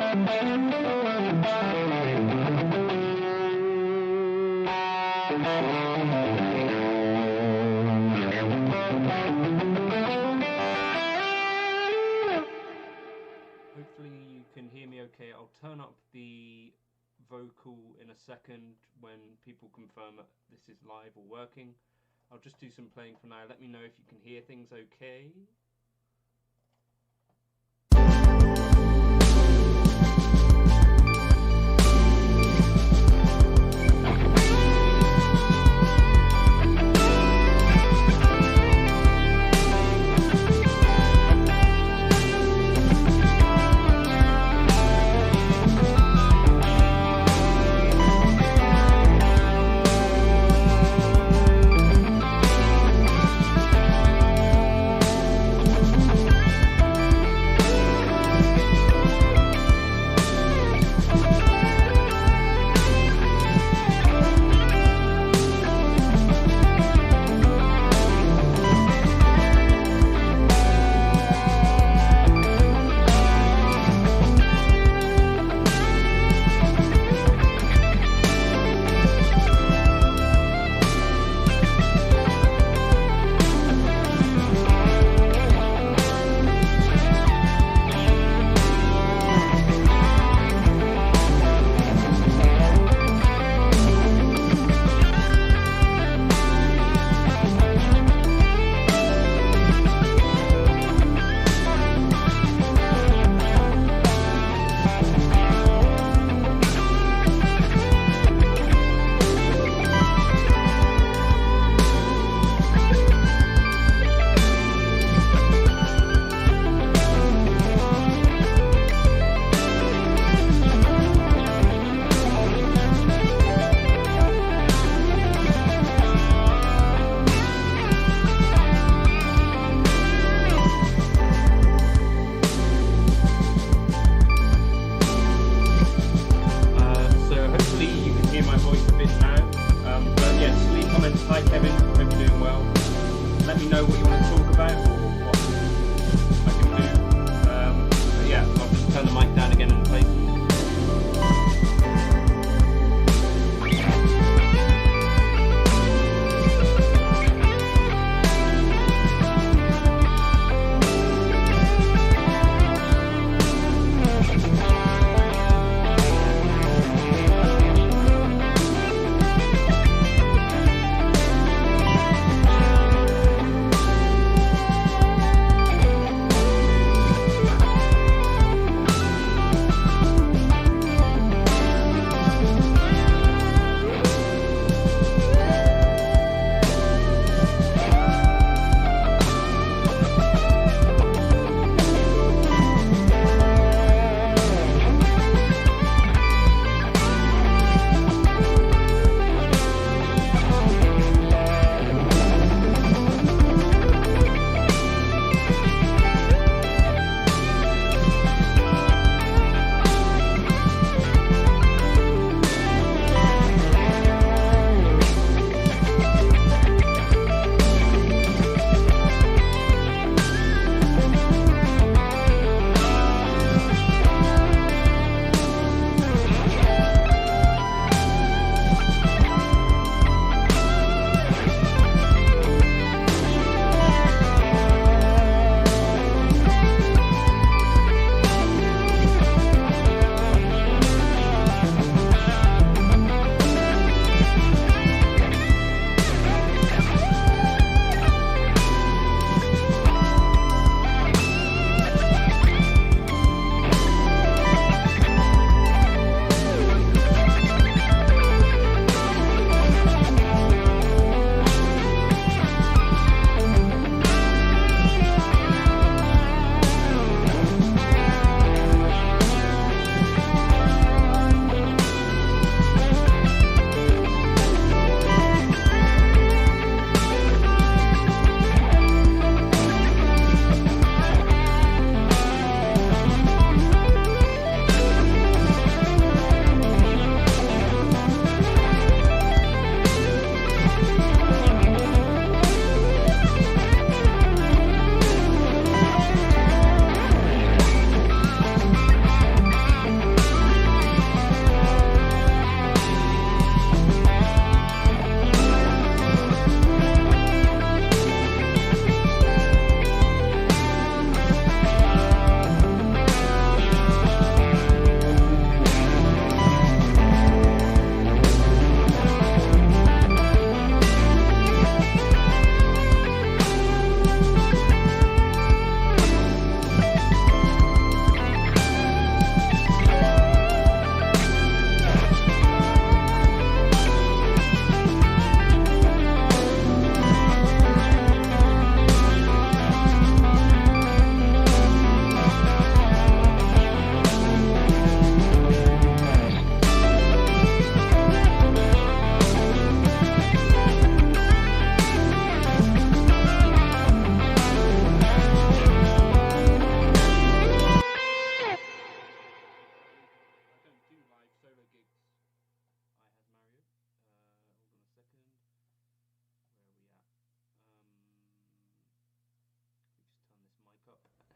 Hopefully you can hear me okay. I'll turn up the vocal in a second when people confirm that this is live or working. I'll just do some playing for now. Let me know if you can hear things okay.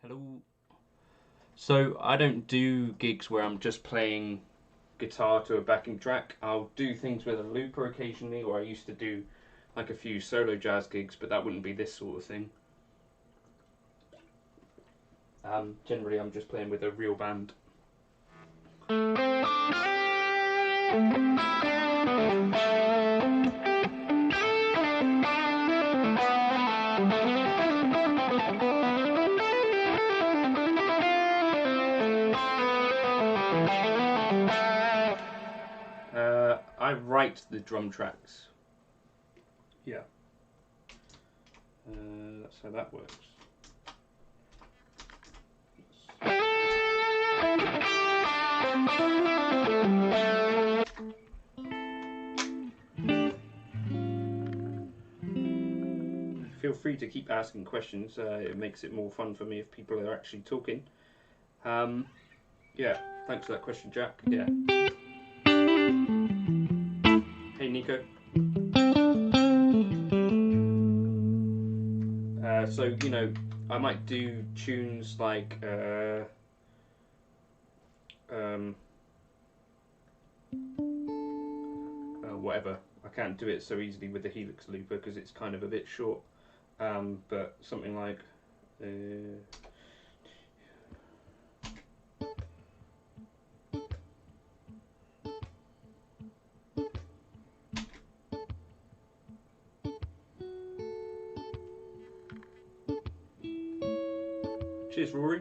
Hello. So I don't do gigs where I'm just playing guitar to a backing track. I'll do things with a looper occasionally, or I used to do like a few solo jazz gigs, but that wouldn't be this sort of thing. Generally I'm just playing with a real band. I write the drum tracks. Yeah. That's how that works. Feel free to keep asking questions. It makes it more fun for me if people are actually talking. Yeah, thanks for that question, Jack. Yeah. Hey, Nico. So, you know, I might do tunes like whatever. I can't do it so easily with the Helix looper because it's kind of a bit short. But something like cheers, Rory.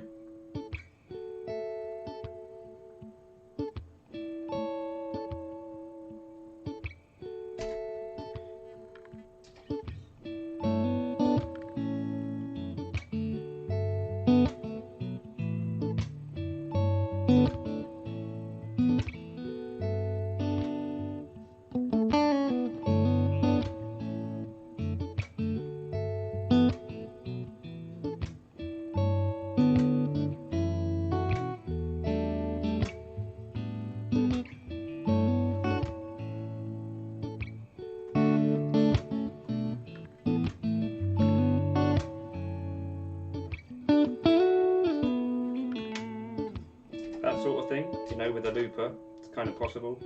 That sort of thing, you know, with a looper, it's kind of possible.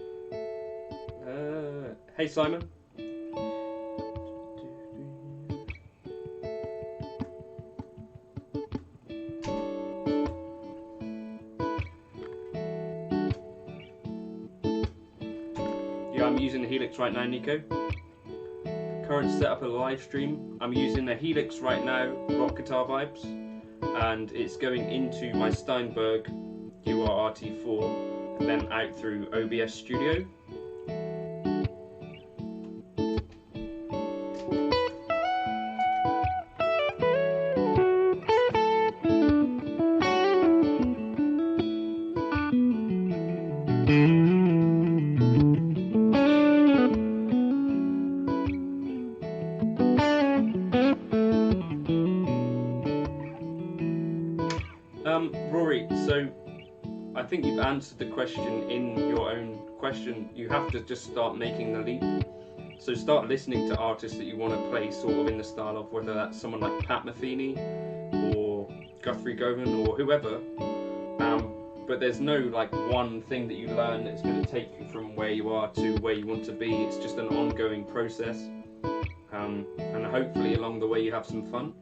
Hey, Simon. Yeah, I'm using the Helix right now, Nico. Current setup of the live stream. I'm using the Helix right now, rock guitar vibes, and it's going into my Steinberg URRT4 and then out through OBS Studio. Rory, so I think you've answered the question in your own question. You have to just start making the leap. So start listening to artists that you want to play sort of in the style of, whether that's someone like Pat Metheny or Guthrie Govan or whoever. But there's no like one thing that you learn that's going to take you from where you are to where you want to be. It's just an ongoing process. And hopefully along the way you have some fun.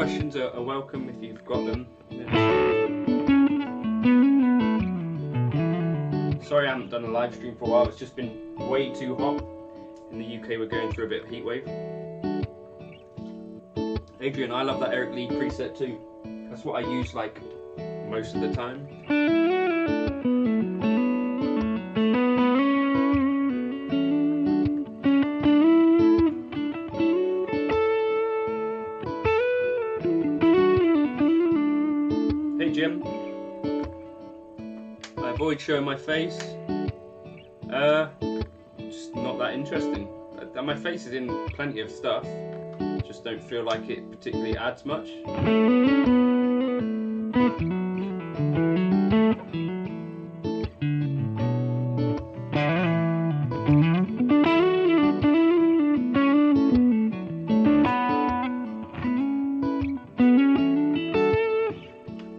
questions are welcome if you've got them. Yeah. Sorry I haven't done a live stream for a while, it's just been way too hot. In the UK we're going through a bit of a heat wave. Adrian, I love that Eric Lee preset too. That's what I use like most of the time. Hey Jim. I avoid showing my face. Just not that interesting. My face is in plenty of stuff. Just don't feel like it particularly adds much.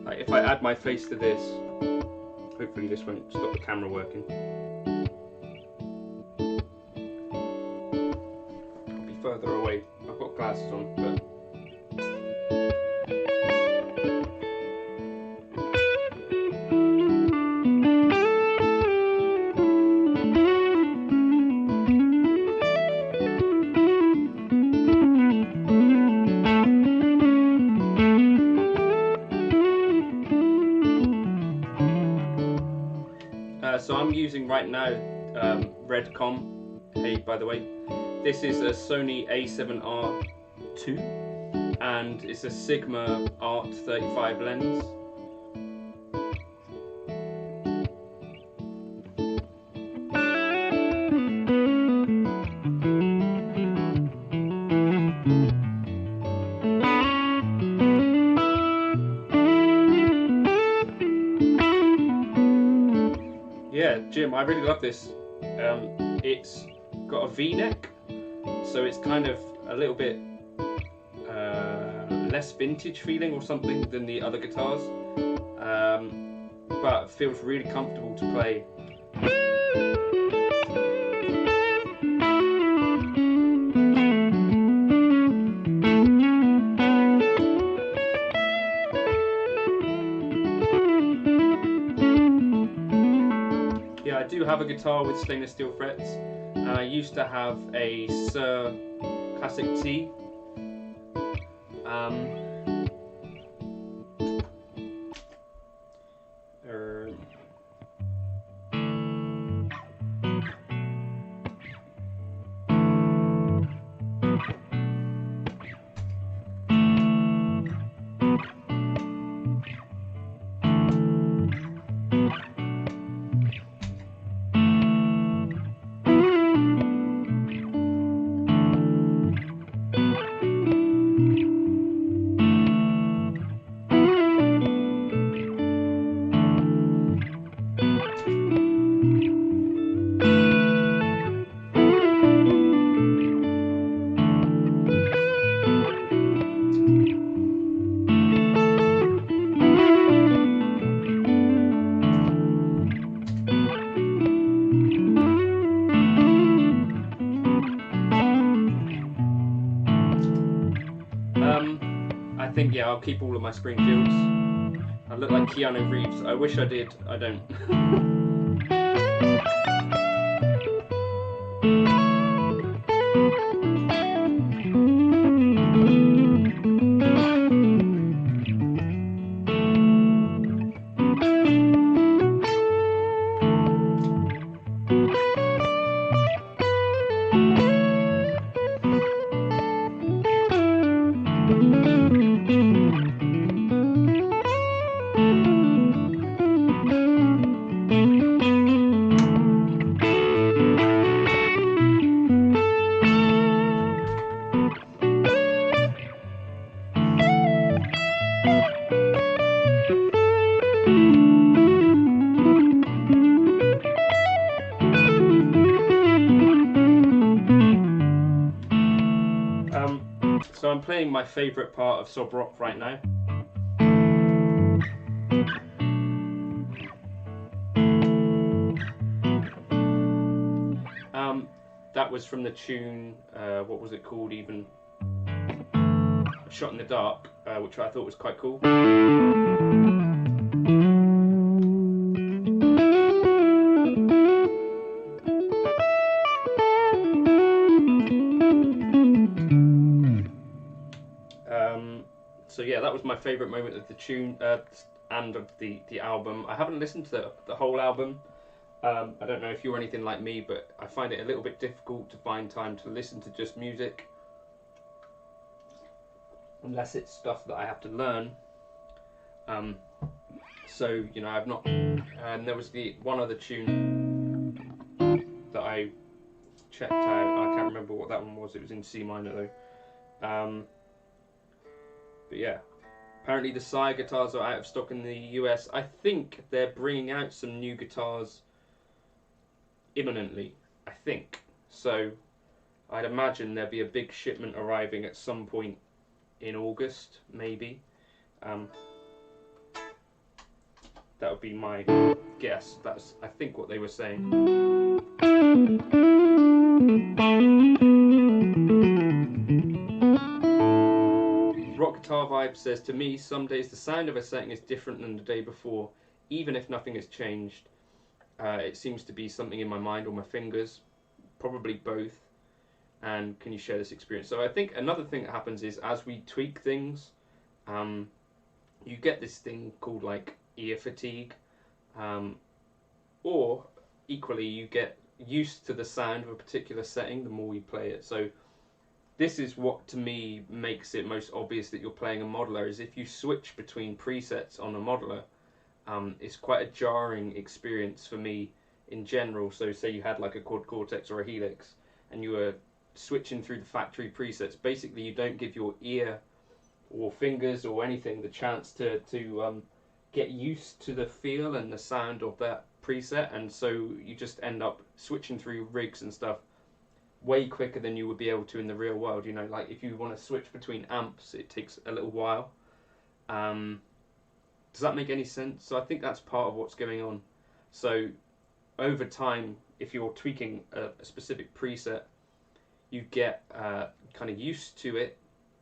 Like if I add my face to this, hopefully this won't stop the camera working. I'll be further away. I've got glasses on, but so I'm using right now Redcom. Hey, by the way, this is a Sony A7R II and it's a Sigma Art 35 lens. Yeah, Jim, I really love this. It's got a V-neck, so it's kind of a little bit less vintage feeling or something than the other guitars, but it feels really comfortable to play. Yeah, I do have a guitar with stainless steel frets, and I used to have a Sir Classic T. I think, yeah, I'll keep all of my Springfields. I look like Keanu Reeves. I wish I did. I don't. So I'm playing my favourite part of Sob Rock right now. That was from the tune, what was it called even? shot in the dark, which I thought was quite cool. So yeah, that was my favourite moment of the tune and of the album. I haven't listened to the whole album. I don't know if you're anything like me, but I find it a little bit difficult to find time to listen to just music, unless it's stuff that I have to learn. So you know, I've not. And there was the one other tune that I checked out. I can't remember what that one was. It was in C minor though. But yeah, apparently the Psy guitars are out of stock in the US. I think they're bringing out some new guitars imminently, I think. So I'd imagine there'll be a big shipment arriving at some point in August, maybe. That would be my guess. That's, I think, what they were saying. Rock Guitar Vibe says, to me, some days the sound of a setting is different than the day before, even if nothing has changed. It seems to be something in my mind or my fingers, probably both. And can you share this experience? So I think another thing that happens is as we tweak things, you get this thing called like ear fatigue, or equally you get used to the sound of a particular setting the more we play it. So this is what to me makes it most obvious that you're playing a modeler, is if you switch between presets on a modeler, it's quite a jarring experience for me in general. So say you had like a Quad Cortex or a Helix and you were switching through the factory presets, basically you don't give your ear or fingers or anything the chance to get used to the feel and the sound of that preset, and so you just end up switching through rigs and stuff way quicker than you would be able to in the real world. You know, like if you want to switch between amps, it takes a little while. Does that make any sense? So I think that's part of what's going on. So over time, if you're tweaking a specific preset, you get kind of used to it,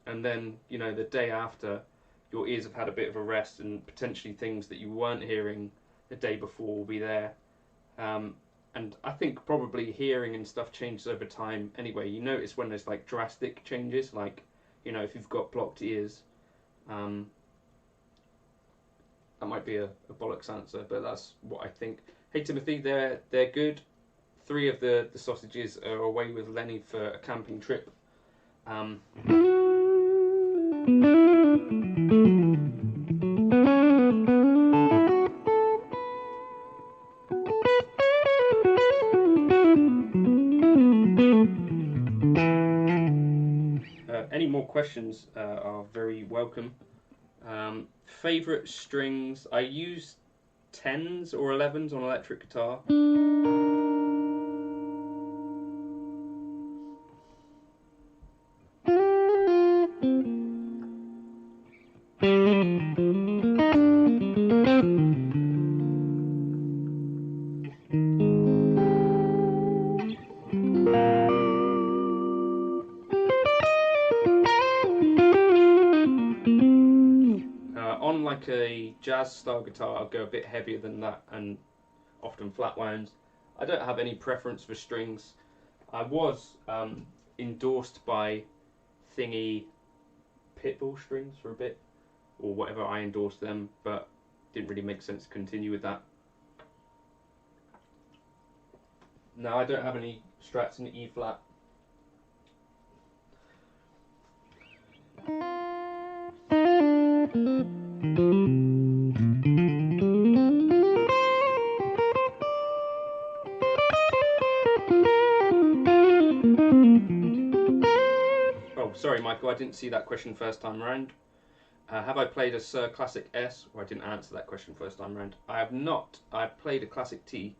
and then, you know, the day after, your ears have had a bit of a rest, and potentially things that you weren't hearing the day before will be there. And I think probably hearing and stuff changes over time anyway. You notice when there's like drastic changes, like, you know, if you've got blocked ears, that might be a bollocks answer, but that's what I think. Hey Timothy, they're good. 3 of the sausages are away with Lenny for a camping trip. Any more questions are very welcome. Favorite strings? I use 10s or 11s on electric guitar. On like a jazz style guitar, I'll go a bit heavier than that, and often flat wounds. I don't have any preference for strings. I was endorsed by Thingy Pitbull strings for a bit, or whatever, I endorsed them, but didn't really make sense to continue with that. No, I don't have any strats in E flat. Oh, sorry, Michael, I didn't see that question first time round. Have I played a Sir Classic S? Or I didn't answer that question first time round. I have not. I've played a Classic T.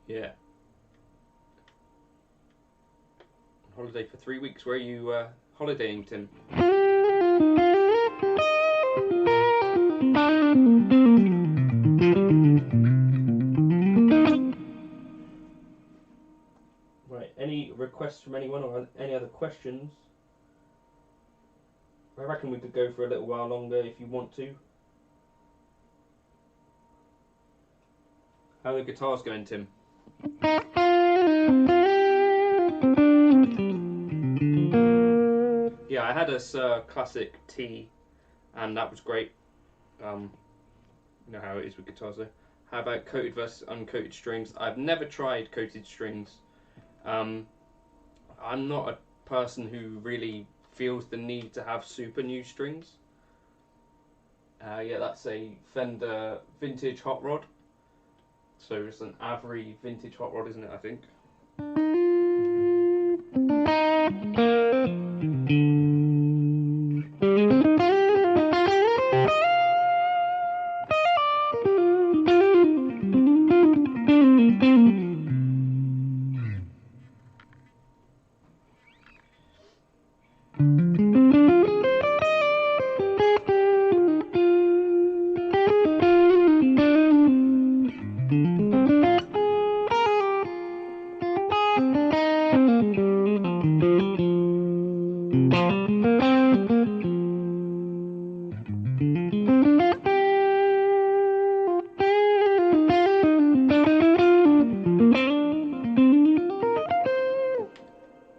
Yeah. On holiday for 3 weeks. Where are you holidaying, Tim? requests from anyone or any other questions, I reckon we could go for a little while longer if you want to. How are the guitars going, Tim? Yeah, I had a classic T, and that was great. You know how it is with guitars though. How about coated versus uncoated strings? I've never tried coated strings. I'm not a person who really feels the need to have super new strings. Yeah, that's a Fender vintage hot rod. So it's an Avery vintage hot rod, isn't it, I think?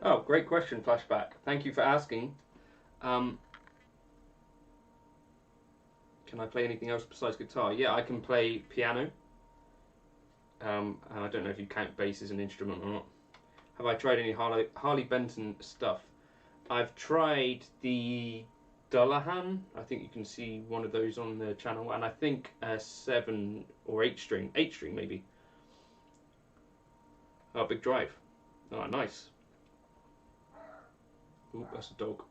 Oh, great question, Flashback. Thank you for asking. Can I play anything else besides guitar? Yeah, I can play piano. I don't know if you count bass as an instrument or not. Have I tried any Harley Benton stuff? I've tried the Dullahan. I think you can see one of those on the channel, and I think a 7 or 8 string maybe. Oh, big drive. Oh, nice. Ooh, that's a dog.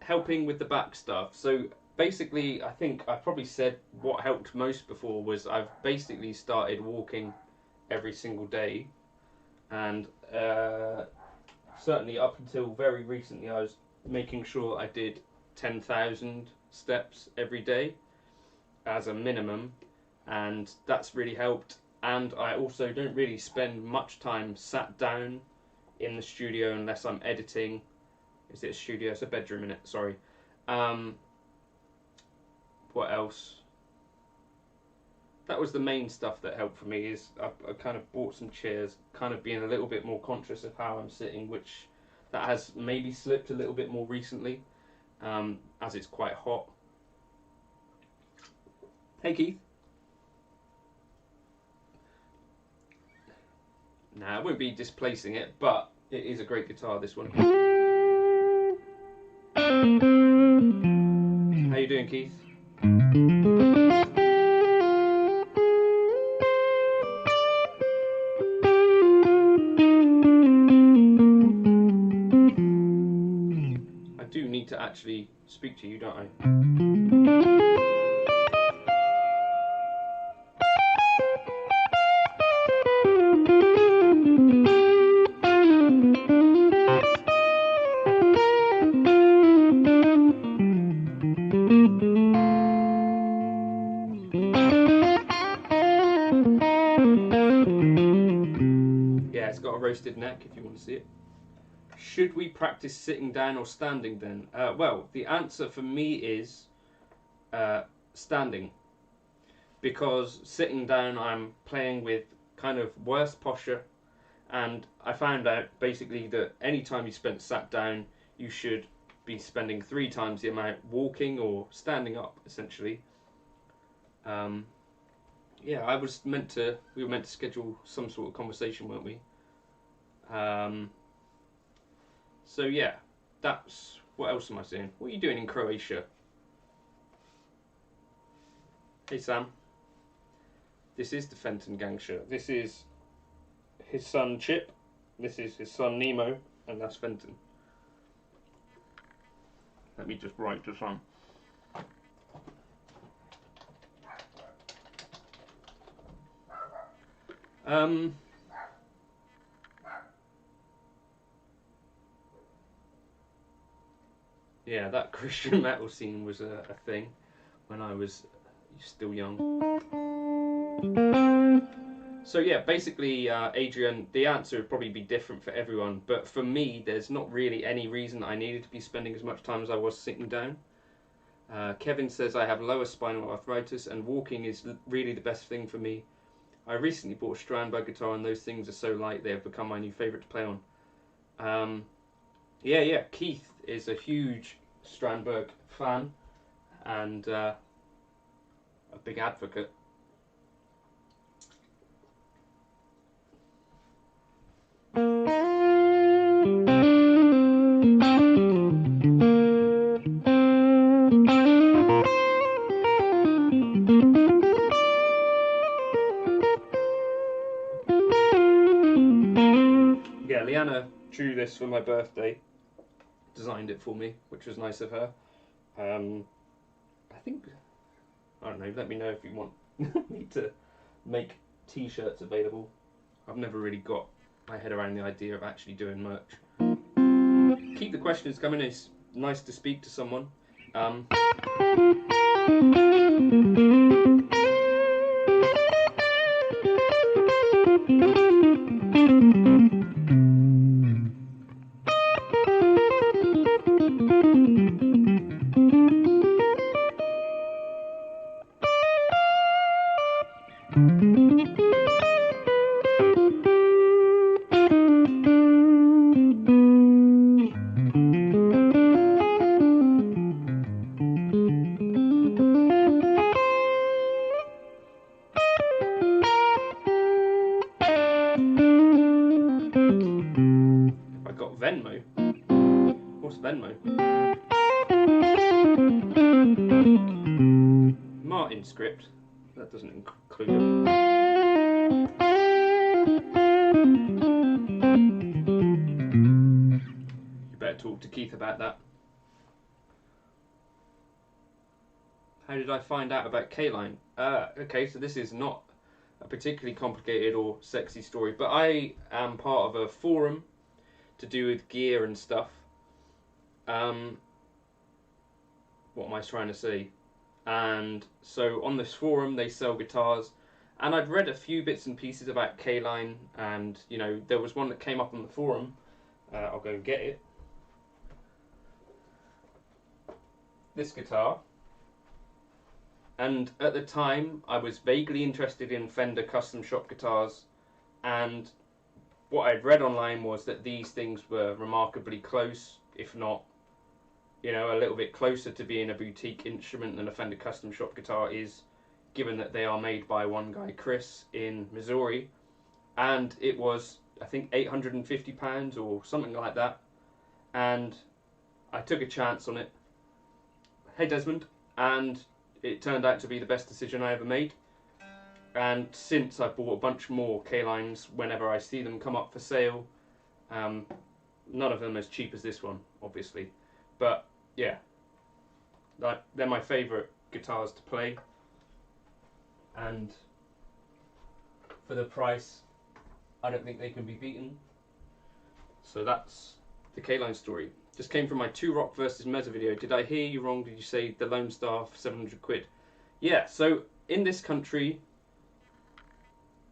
Helping with the back stuff. So basically, I think I probably said what helped most before was I've basically started walking every single day, and certainly up until very recently I was making sure I did 10,000 steps every day as a minimum, and that's really helped. And I also don't really spend much time sat down in the studio unless I'm editing. Is it a studio? It's a bedroom, innit? Sorry. What else? That was the main stuff that helped for me. Is I kind of bought some chairs, kind of being a little bit more conscious of how I'm sitting, which that has maybe slipped a little bit more recently, as it's quite hot. Hey Keith. Nah, I won't be displacing it, but it is a great guitar, this one. How you doing, Keith? I do need to actually speak to you, don't I? Roasted neck, if you want to see it. Should we practice sitting down or standing then? Well, the answer for me is standing, because sitting down I'm playing with kind of worse posture, and I found out basically that any time you spent sat down you should be spending 3 times the amount walking or standing up, essentially. Yeah, we were meant to schedule some sort of conversation, weren't we? So yeah, that's, what else am I saying? What are you doing in Croatia? Hey Sam. This is the Fenton Gang show. This is his son Chip, this is his son Nemo, and that's Fenton. Let me just write this on. Yeah, that Christian metal scene was a thing when I was still young. So yeah, basically, Adrian, the answer would probably be different for everyone, but for me, there's not really any reason I needed to be spending as much time as I was sitting down. Kevin says I have lower spinal arthritis and walking is really the best thing for me. I recently bought a Strandberg guitar and those things are so light they have become my new favourite to play on. Yeah, Keith is a huge Strandberg fan and a big advocate. Yeah, Leanna drew this for my birthday, designed it for me, which was nice of her. I think, I don't know, let me know if you want me to make t-shirts available. I've never really got my head around the idea of actually doing merch. Keep the questions coming, it's nice to speak to someone. I got Venmo. What's Venmo? Martin script. That doesn't include it. You better talk to Keith about that. How did I find out about K-Line? Okay, so this is not a particularly complicated or sexy story, but I am part of a forum to do with gear and stuff. What am I trying to say? And so on this forum they sell guitars, and I'd read a few bits and pieces about K-Line, and you know, there was one that came up on the forum. I'll go and get it. This guitar. And at the time I was vaguely interested in Fender custom shop guitars, and what I'd read online was that these things were remarkably close, if not, you know, a little bit closer to being a boutique instrument than a Fender custom shop guitar is, given that they are made by one guy, Chris, in Missouri, and it was, I think, £850 or something like that, and I took a chance on it. Hey Desmond. And it turned out to be the best decision I ever made. And since I've bought a bunch more K-Lines whenever I see them come up for sale. None of them as cheap as this one, obviously. But yeah, they're my favourite guitars to play. And for the price, I don't think they can be beaten. So that's the K-Line story. Just came from my 2 Rock versus Mezza video. Did I hear you wrong? Did you say the Lone Star for 700 quid? Yeah, so in this country,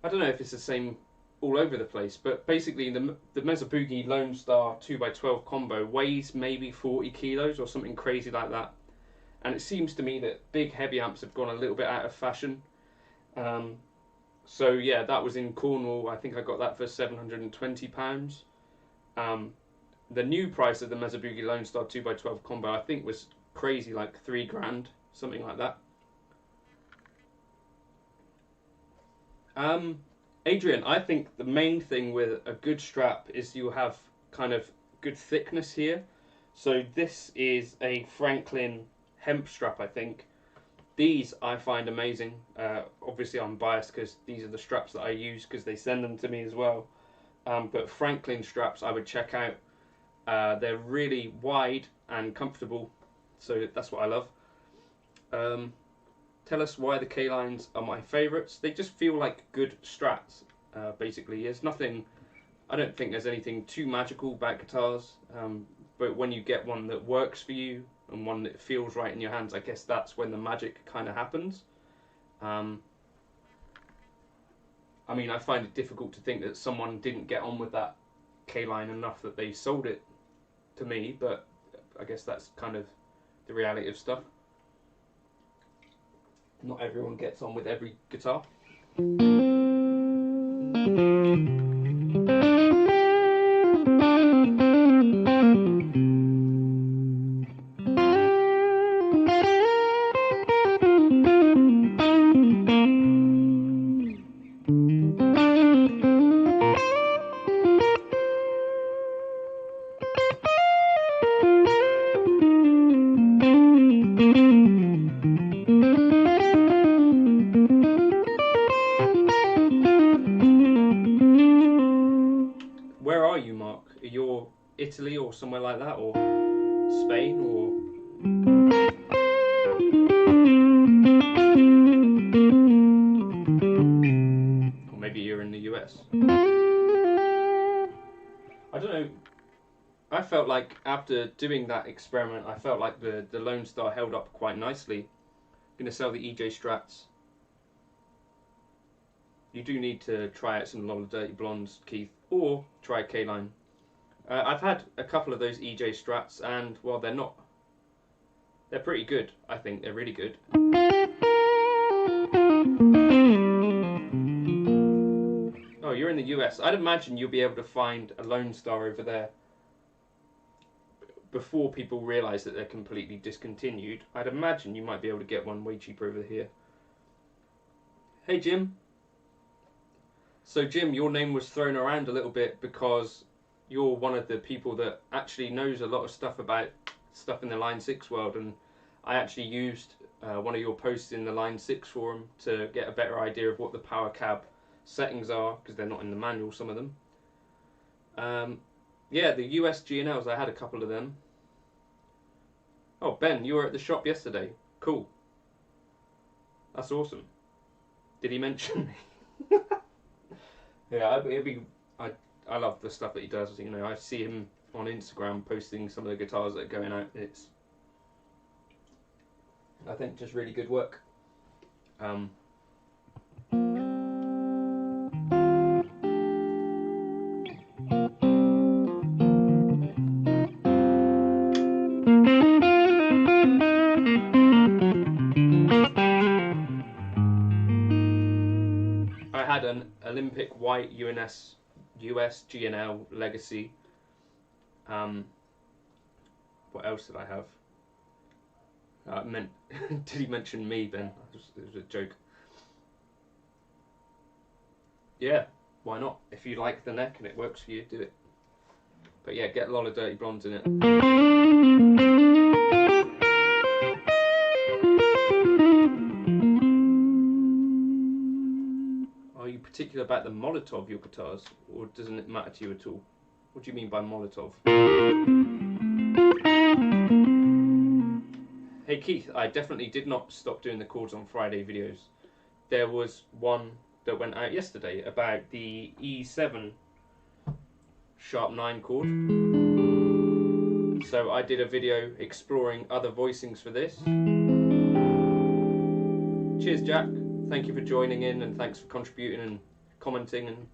I don't know if it's the same all over the place, but basically the Mezza Boogie Lone Star 2x12 combo weighs maybe 40 kilos or something crazy like that. And it seems to me that big heavy amps have gone a little bit out of fashion. So yeah, that was in Cornwall. I think I got that for £720. The new price of the Mezza Boogie Lone Star 2x12 combo I think was crazy, like £3,000, something like that. Adrian, I think the main thing with a good strap is you have kind of good thickness here. So this is a Franklin hemp strap, I think. These I find amazing. Obviously I'm biased because these are the straps that I use because they send them to me as well. But Franklin straps I would check out. They're really wide and comfortable, so that's what I love. Tell us why the K-Lines are my favourites. They just feel like good strats, basically. There's nothing, I don't think there's anything too magical about guitars, but when you get one that works for you and one that feels right in your hands, I guess that's when the magic kind of happens. I mean, I find it difficult to think that someone didn't get on with that K line enough that they sold it to me, but I guess that's kind of the reality of stuff. Not everyone gets on with every guitar. Where are you, Mark? You're Italy or somewhere like that, or Spain, or maybe you're in the US. I don't know. I felt like after doing that experiment, I felt like the Lone Star held up quite nicely. I'm going to sell the EJ Strats. You do need to try out some Lola Dirty Blondes, Keith, or try a K-Line. I've had a couple of those EJ Strats, and well, they're pretty good. I think they're really good. Oh, you're in the US. I'd imagine you'll be able to find a Lone Star over there before people realise that they're completely discontinued. I'd imagine you might be able to get one way cheaper over here. Hey, Jim. So, Jim, your name was thrown around a little bit because you're one of the people that actually knows a lot of stuff about stuff in the Line 6 world, and I actually used one of your posts in the Line 6 forum to get a better idea of what the power cab settings are, because they're not in the manual, some of them. Yeah, the US G&Ls, I had a couple of them. Oh, Ben, you were at the shop yesterday. Cool. That's awesome. Did he mention me? Yeah, I love the stuff that he does. You know, I see him on Instagram posting some of the guitars that are going out. It's, I think, just really good work. I had an Olympic white US G&L Legacy. What else did I have? Did he mention me, Ben? It was a joke. Yeah, why not? If you like the neck and it works for you, do it. But yeah, get a lot of Dirty Blondes in it. Are you particular about the Molotov of your guitars, or doesn't it matter to you at all? What do you mean by Molotov? Hey Keith, I definitely did not stop doing the chords on Friday videos. There was one that went out yesterday about the E7 sharp 9 chord. So I did a video exploring other voicings for this. Cheers Jack, thank you for joining in, and thanks for contributing and commenting and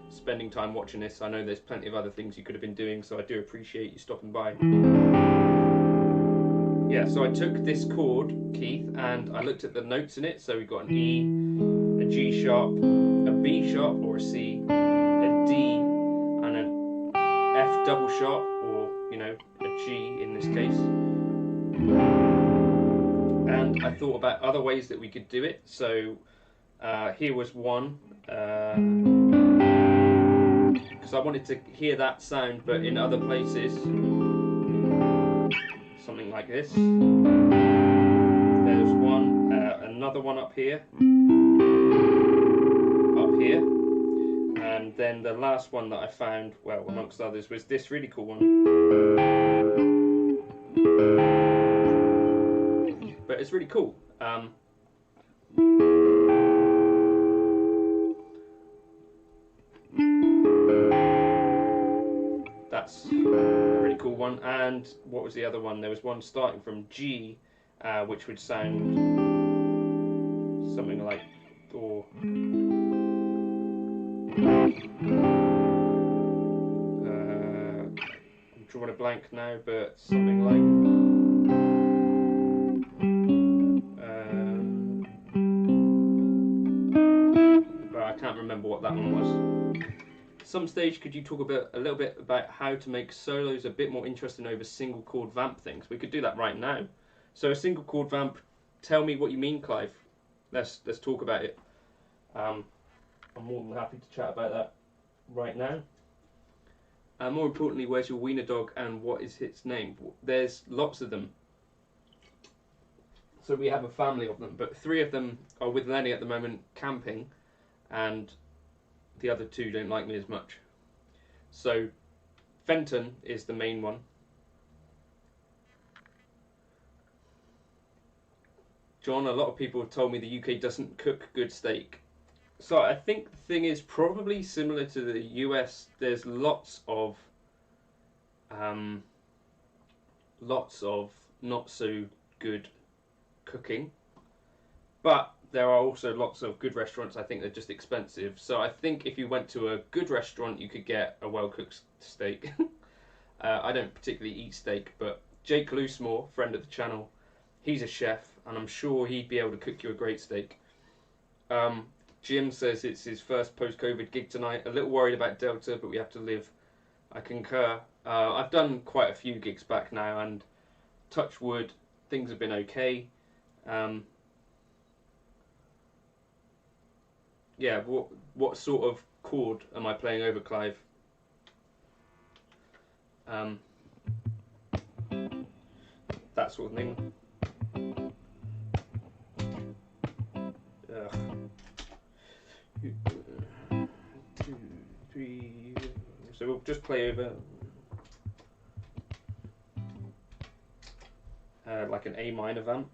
spending time watching this. I know there's plenty of other things you could have been doing, so I do appreciate you stopping by. Yeah, so I took this chord, Keith, and I looked at the notes in it. So we've got an E, a G sharp, a B sharp or a C, a D, and an F double sharp, or, you know, a G in this case. And I thought about other ways that we could do it. So here was one, because I wanted to hear that sound, but in other places. Something like this. There's one, another one up here, and then the last one that I found, well, amongst others, was this really cool one. But it's really cool. That's a really cool one. And what was the other one? There was one starting from G, which would sound something like or I'm drawing a blank now, but something like but I can't remember what that one was. At some stage, could you talk a little bit about how to make solos a bit more interesting over single chord vamp things? We could do that right now. So a single chord vamp, tell me what you mean, Clive. Let's talk about it. I'm more than happy to chat about that right now. More importantly, where's your wiener dog and what is its name? There's lots of them. So we have a family of them, but 3 of them are with Lenny at the moment camping, and the other 2 don't like me as much. So Fenton is the main one. John, a lot of people have told me the UK doesn't cook good steak. So I think the thing is probably similar to the US. There's lots of not so good cooking, but there are also lots of good restaurants. I think they're just expensive. So I think if you went to a good restaurant, you could get a well-cooked steak. I don't particularly eat steak, but Jake Loosemore, friend of the channel, he's a chef, and I'm sure he'd be able to cook you a great steak. Jim says it's his first post-COVID gig tonight. A little worried about Delta, but we have to live. I concur. I've done quite a few gigs back now, and touch wood, things have been okay. Yeah, what sort of chord am I playing over, Clive? That sort of thing. 2, 3. So we'll just play over like an A minor vamp.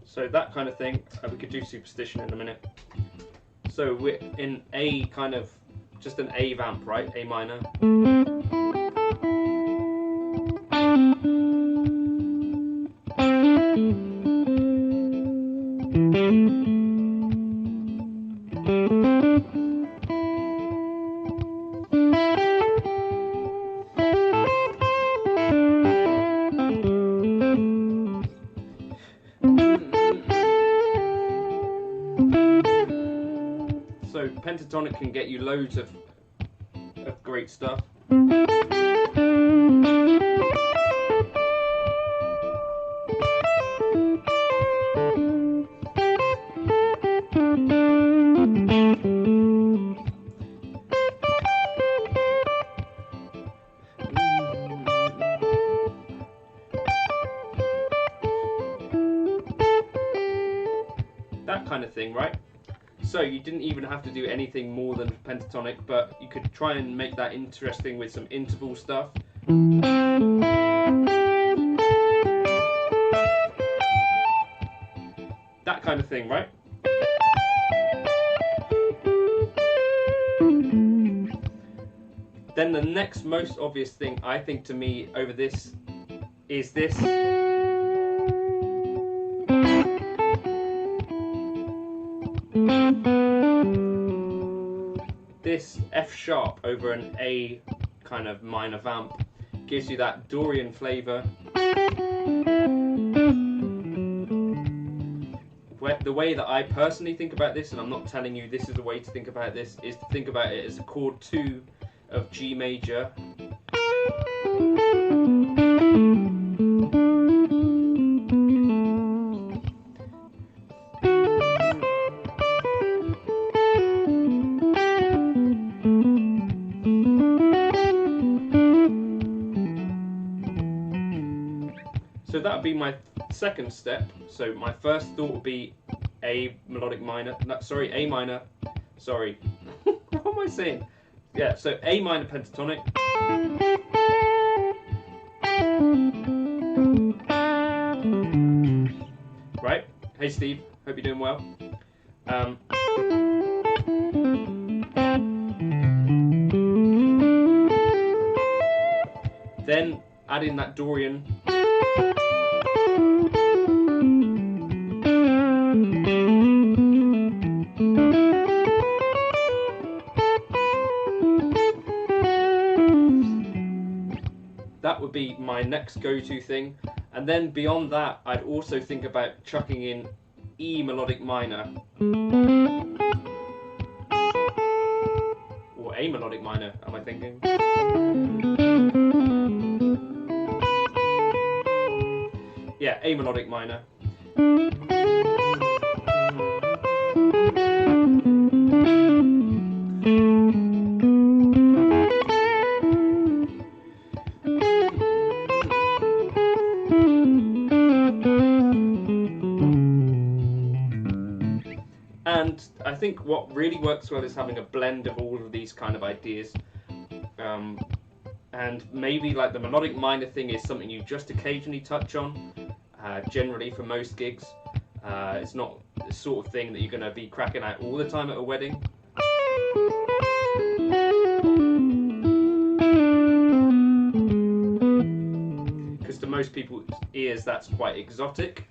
So that kind of thing, we could do Superstition in a minute. So we're in A kind of, just an A vamp, right? A minor. So pentatonic can get you loads of great stuff. That kind of thing, right? So you didn't even have to do anything more than pentatonic, but you could try and make that interesting with some interval stuff. That kind of thing, right? Then the next most obvious thing, I think, to me over this is this. This F sharp over an A kind of minor vamp gives you that Dorian flavour. The way that I personally think about this, and I'm not telling you this is the way to think about this, is to think about it as a chord 2 of G major. So that would be my second step. So my first thought would be A melodic minor, no, sorry, A minor, sorry, what am I saying? Yeah, so A minor pentatonic. Right, hey Steve, hope you're doing well. Then add in that Dorian. That would be my next go-to thing. And then beyond that, I'd also think about chucking in E melodic minor. Or A melodic minor, am I thinking? Yeah, A melodic minor. And I think what really works well is having a blend of all of these kind of ideas. And maybe like the melodic minor thing is something you just occasionally touch on. Generally for most gigs, it's not the sort of thing that you're going to be cracking out all the time at a wedding. Because to most people's ears that's quite exotic.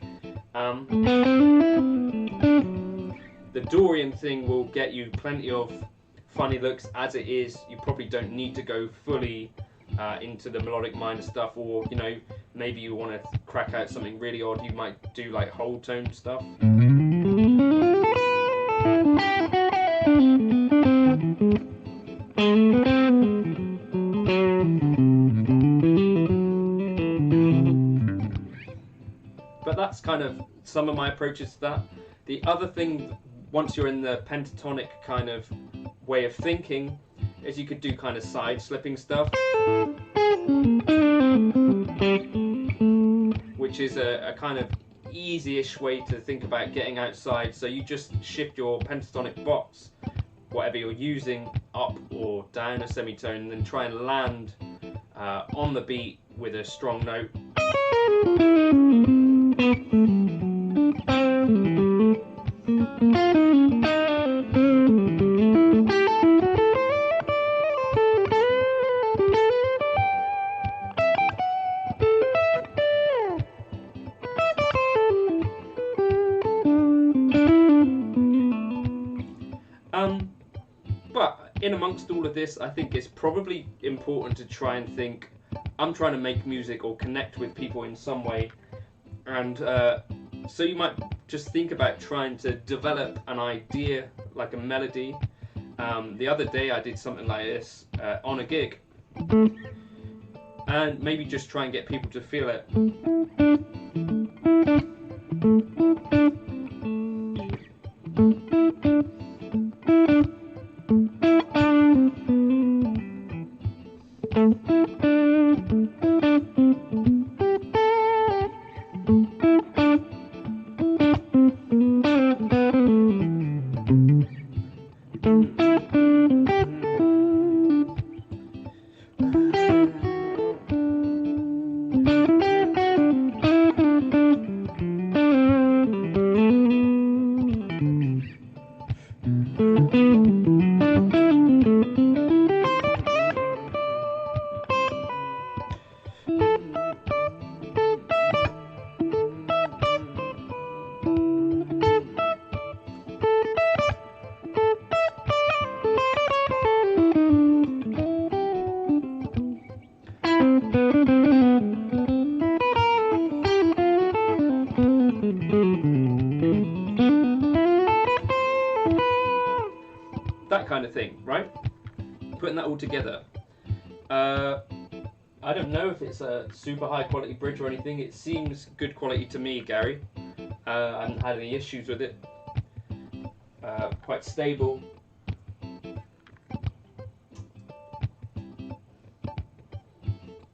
The Dorian thing will get you plenty of funny looks as it is. You probably don't need to go fully into the melodic minor stuff, or you know, maybe you want to crack out something really odd. You might do like whole tone stuff. But that's kind of some of my approaches to that. The other thing, once you're in the pentatonic kind of way of thinking, is you could do kind of side slipping stuff, which is a kind of easy-ish way to think about getting outside. So you just shift your pentatonic box, whatever you're using, up or down a semitone, and then try and land on the beat with a strong note. But in amongst all of this, I think it's probably important to try and think, I'm trying to make music or connect with people in some way, and so you might just think about trying to develop an idea, like a melody. The other day I did something like this on a gig, and maybe just try and get people to feel it. That kind of thing, right? Putting that all together. I don't know if it's a super high quality bridge or anything. It seems good quality to me, Gary. I haven't had any issues with it. Quite stable.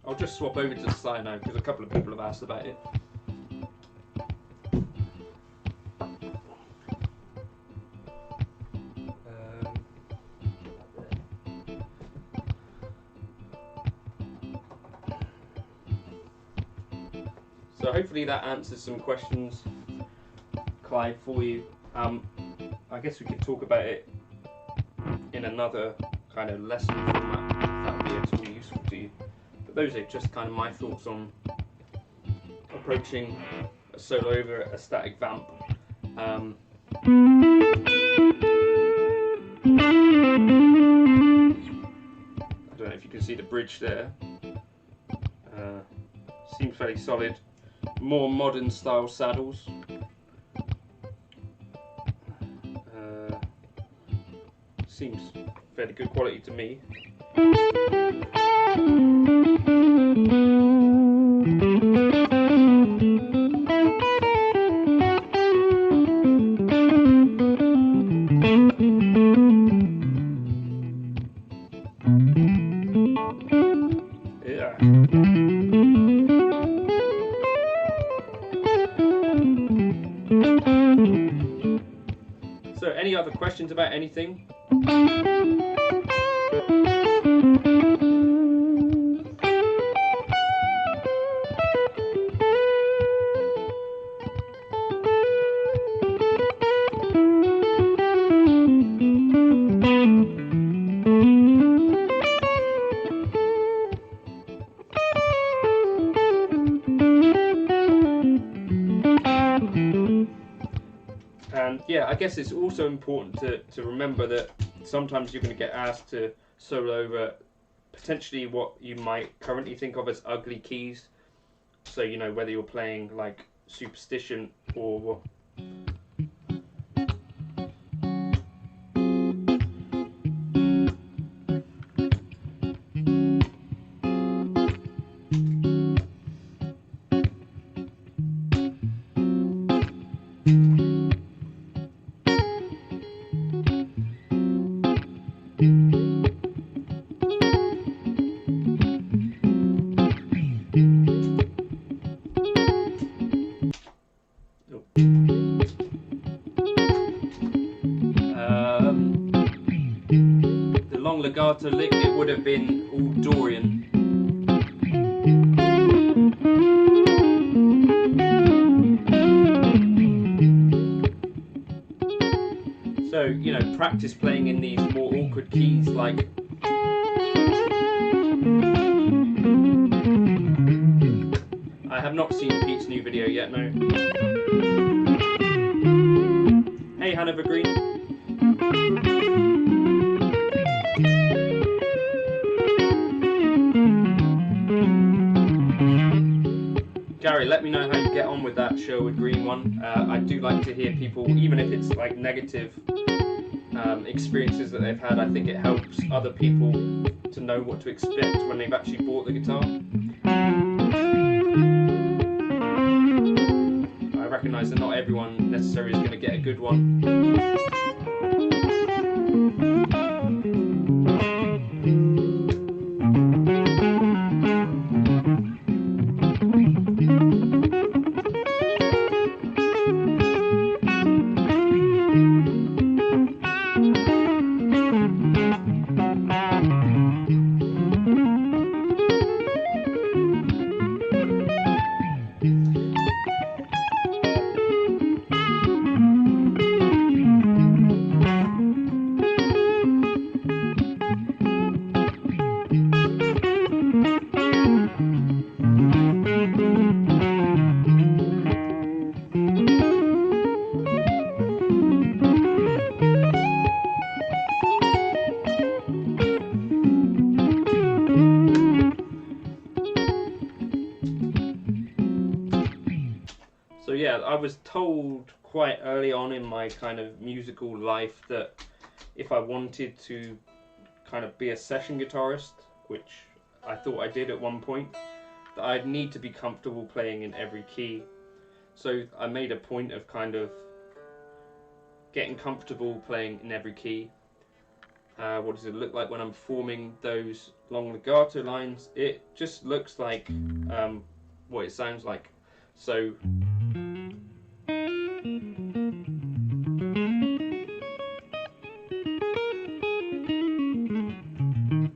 I'll I'll just swap over to the slide now because a couple of people have asked about it. So hopefully that answers some questions, Clive, for you. I guess we could talk about it in another kind of lesson format, if that would be at all useful to you. But those are just kind of my thoughts on approaching a solo over a static vamp. I don't know if you can see the bridge there. Seems fairly solid. More modern style saddles. Seems fairly good quality to me. Yeah. So, any other questions about anything? And yeah, I guess it's also important to remember that sometimes you're going to get asked to solo over potentially what you might currently think of as ugly keys. So, you know, whether you're playing like Superstition or the long legato lick, it would have been all Dorian. So, you know, practice playing in these more awkward keys like I have not seen Pete's new video yet, no. Hey Hanover Green. Gary, let me know how you get on with that Sherwood Green one. I do like to hear people, even if it's like negative experiences that they've had. I think it helps other people to know what to expect when they've actually bought the guitar. I recognise that not everyone necessarily is going to get a good one. So yeah, I was told quite early on in my kind of musical life that if I wanted to kind of be a session guitarist, which I thought I did at one point, that I'd need to be comfortable playing in every key. So I made a point of kind of getting comfortable playing in every key. what does it look like when I'm forming those long legato lines? It just looks like what it sounds like. So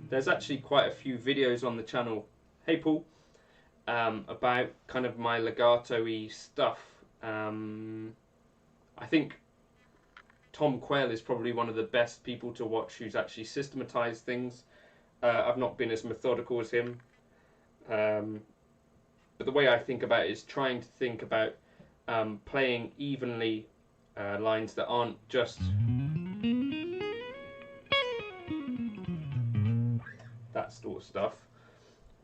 there's actually quite a few videos on the channel, hey Paul, about kind of my legato-y stuff. I think Tom Quayle is probably one of the best people to watch who's actually systematized things. I've not been as methodical as him, but the way I think about it is trying to think about playing evenly lines that aren't just that sort of stuff.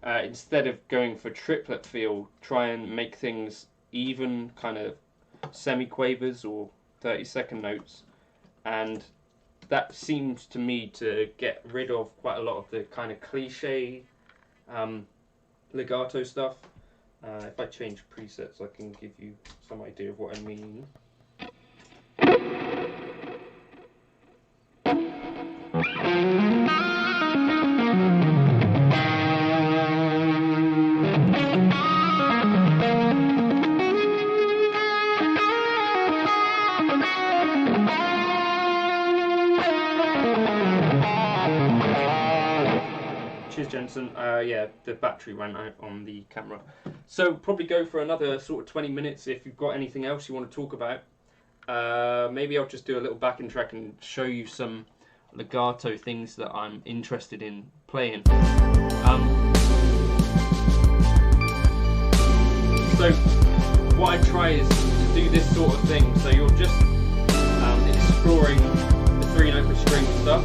Instead of going for triplet feel, try and make things even, kind of semi-quavers or 30-second notes, and that seems to me to get rid of quite a lot of the kind of cliche legato stuff. If I change presets, I can give you some idea of what I mean. Cheers, Jensen. Yeah, the battery ran out on the camera. So probably go for another sort of 20 minutes if you've got anything else you want to talk about. Maybe I'll just do a little backing track and show you some legato things that I'm interested in playing. So what I try is to do this sort of thing. So you're just exploring the 3-note per string stuff.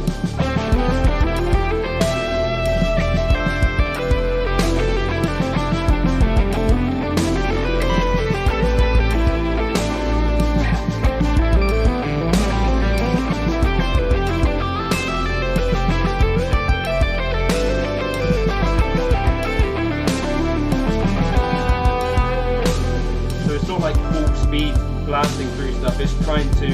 Blasting through stuff, is trying to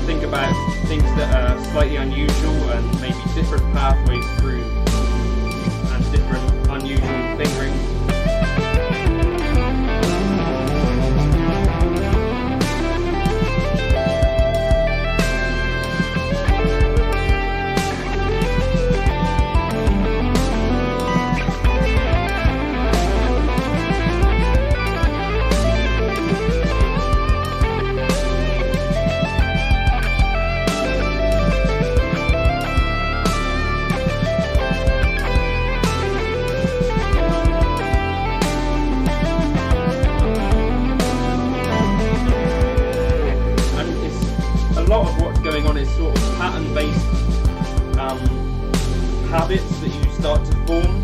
think about things that are slightly unusual and maybe different pathways through and different unusual fingerings. Habits that you start to form.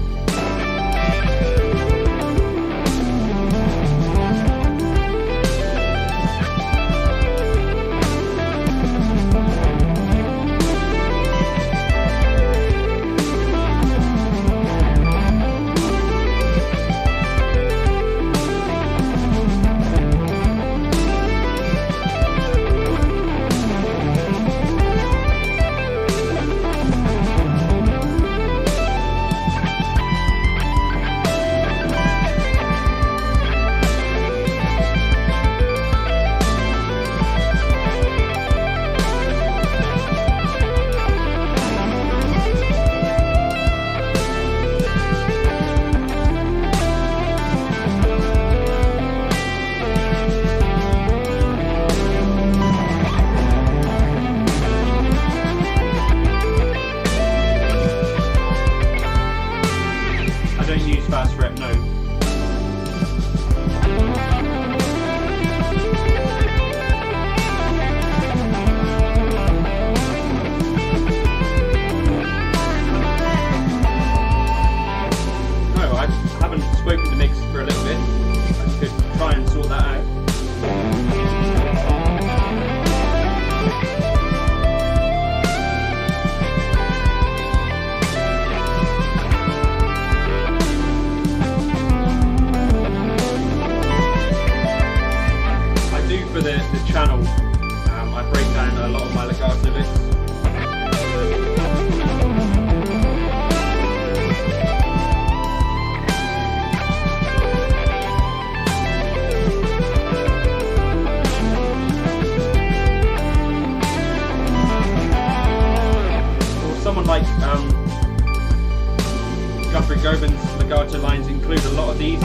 lines include a lot of these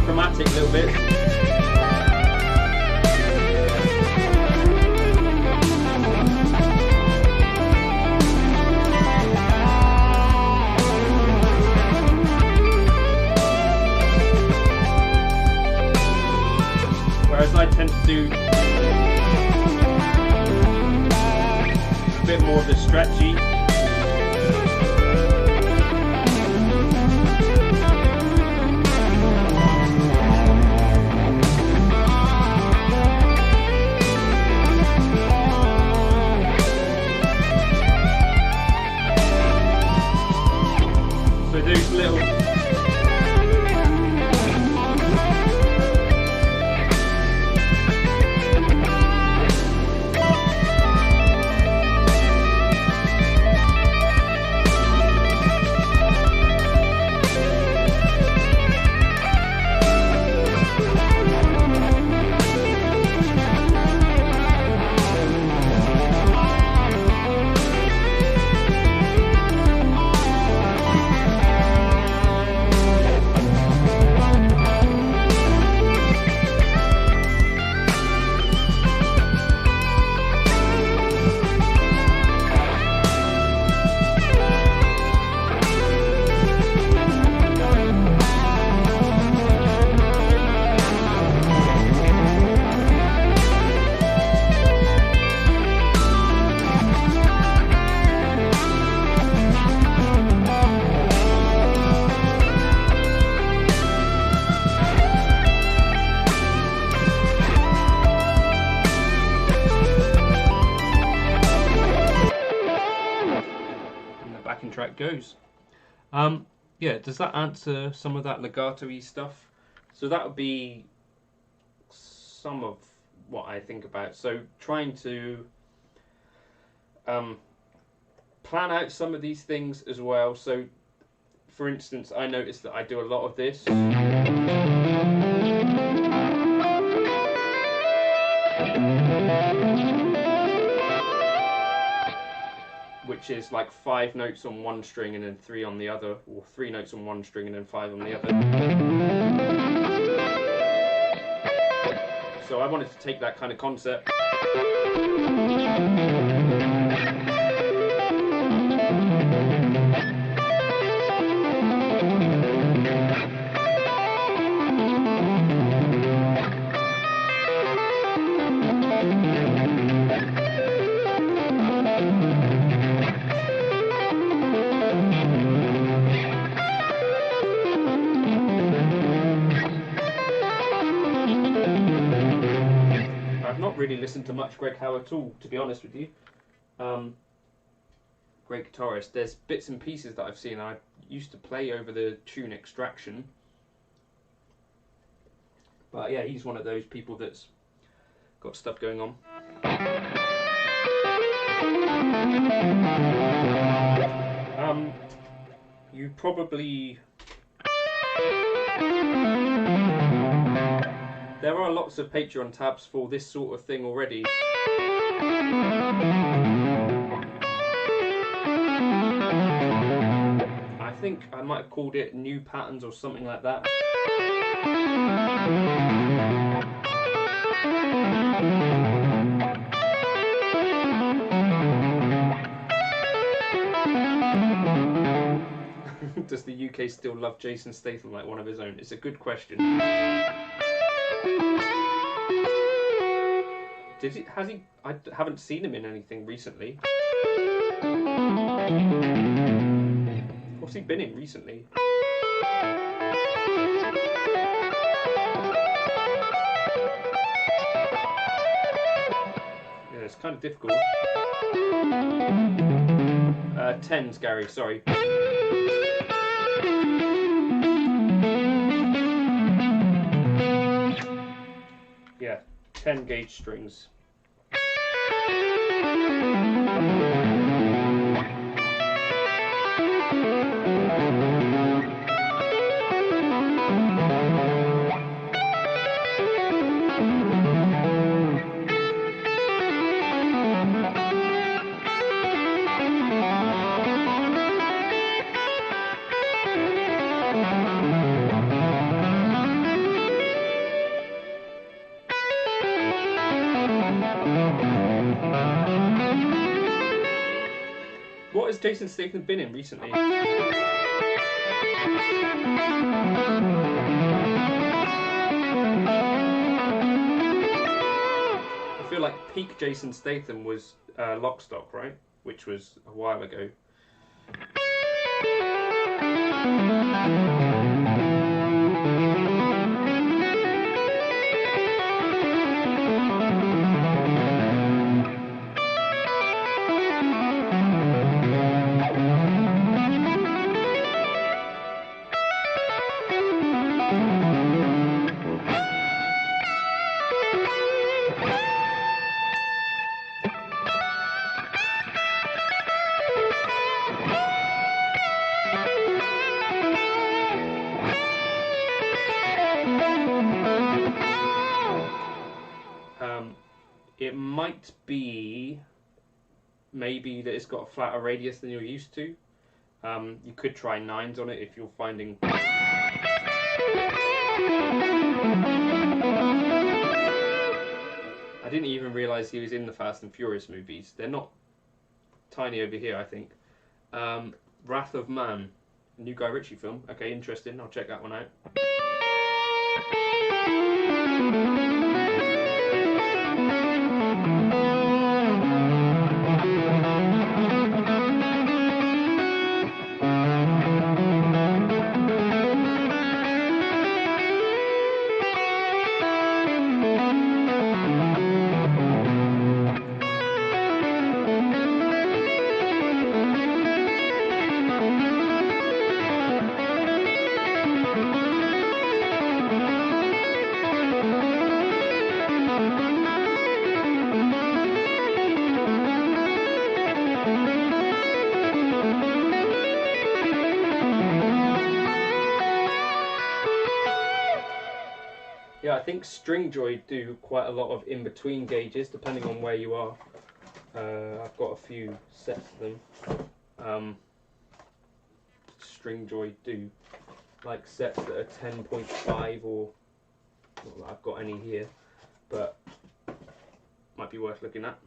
chromatic little bits. Whereas I tend to do a bit more of the stretchy. So those little track goes. Yeah, does that answer some of that legato-y stuff? So that would be some of what I think about. So trying to plan out some of these things as well. So for instance, I noticed that I do a lot of this. Which is like 5 notes on one string and then 3 on the other, or 3 notes on one string and then 5 on the other. So I wanted to take that kind of concept really listened to much Greg Howe at all, to be honest with you. Great guitarist. There's bits and pieces that I've seen. I used to play over the tune Extraction. But yeah, he's one of those people that's got stuff going on. You probably... There are lots of Patreon tabs for this sort of thing already. I think I might have called it New Patterns or something like that. Does the UK still love Jason Statham like one of his own? It's a good question. Has he? I haven't seen him in anything recently. What's he been in recently? Yeah, it's kind of difficult. Tens, Gary, sorry. Yeah, 10 gauge strings. Jason Statham been in recently? I feel like peak Jason Statham was Lock, Stock, right? Which was a while ago. It might be maybe that it's got a flatter radius than you're used to. You could try 9s on it if you're finding... I didn't even realise he was in the Fast and Furious movies. They're not tiny over here, I think. Wrath of Man, a new Guy Ritchie film. Okay, interesting. I'll check that one out. Yeah, I think Stringjoy do quite a lot of in-between gauges, depending on where you are. I've got a few sets of them. Stringjoy do like sets that are 10.5 or not that I've got any here, but might be worth looking at.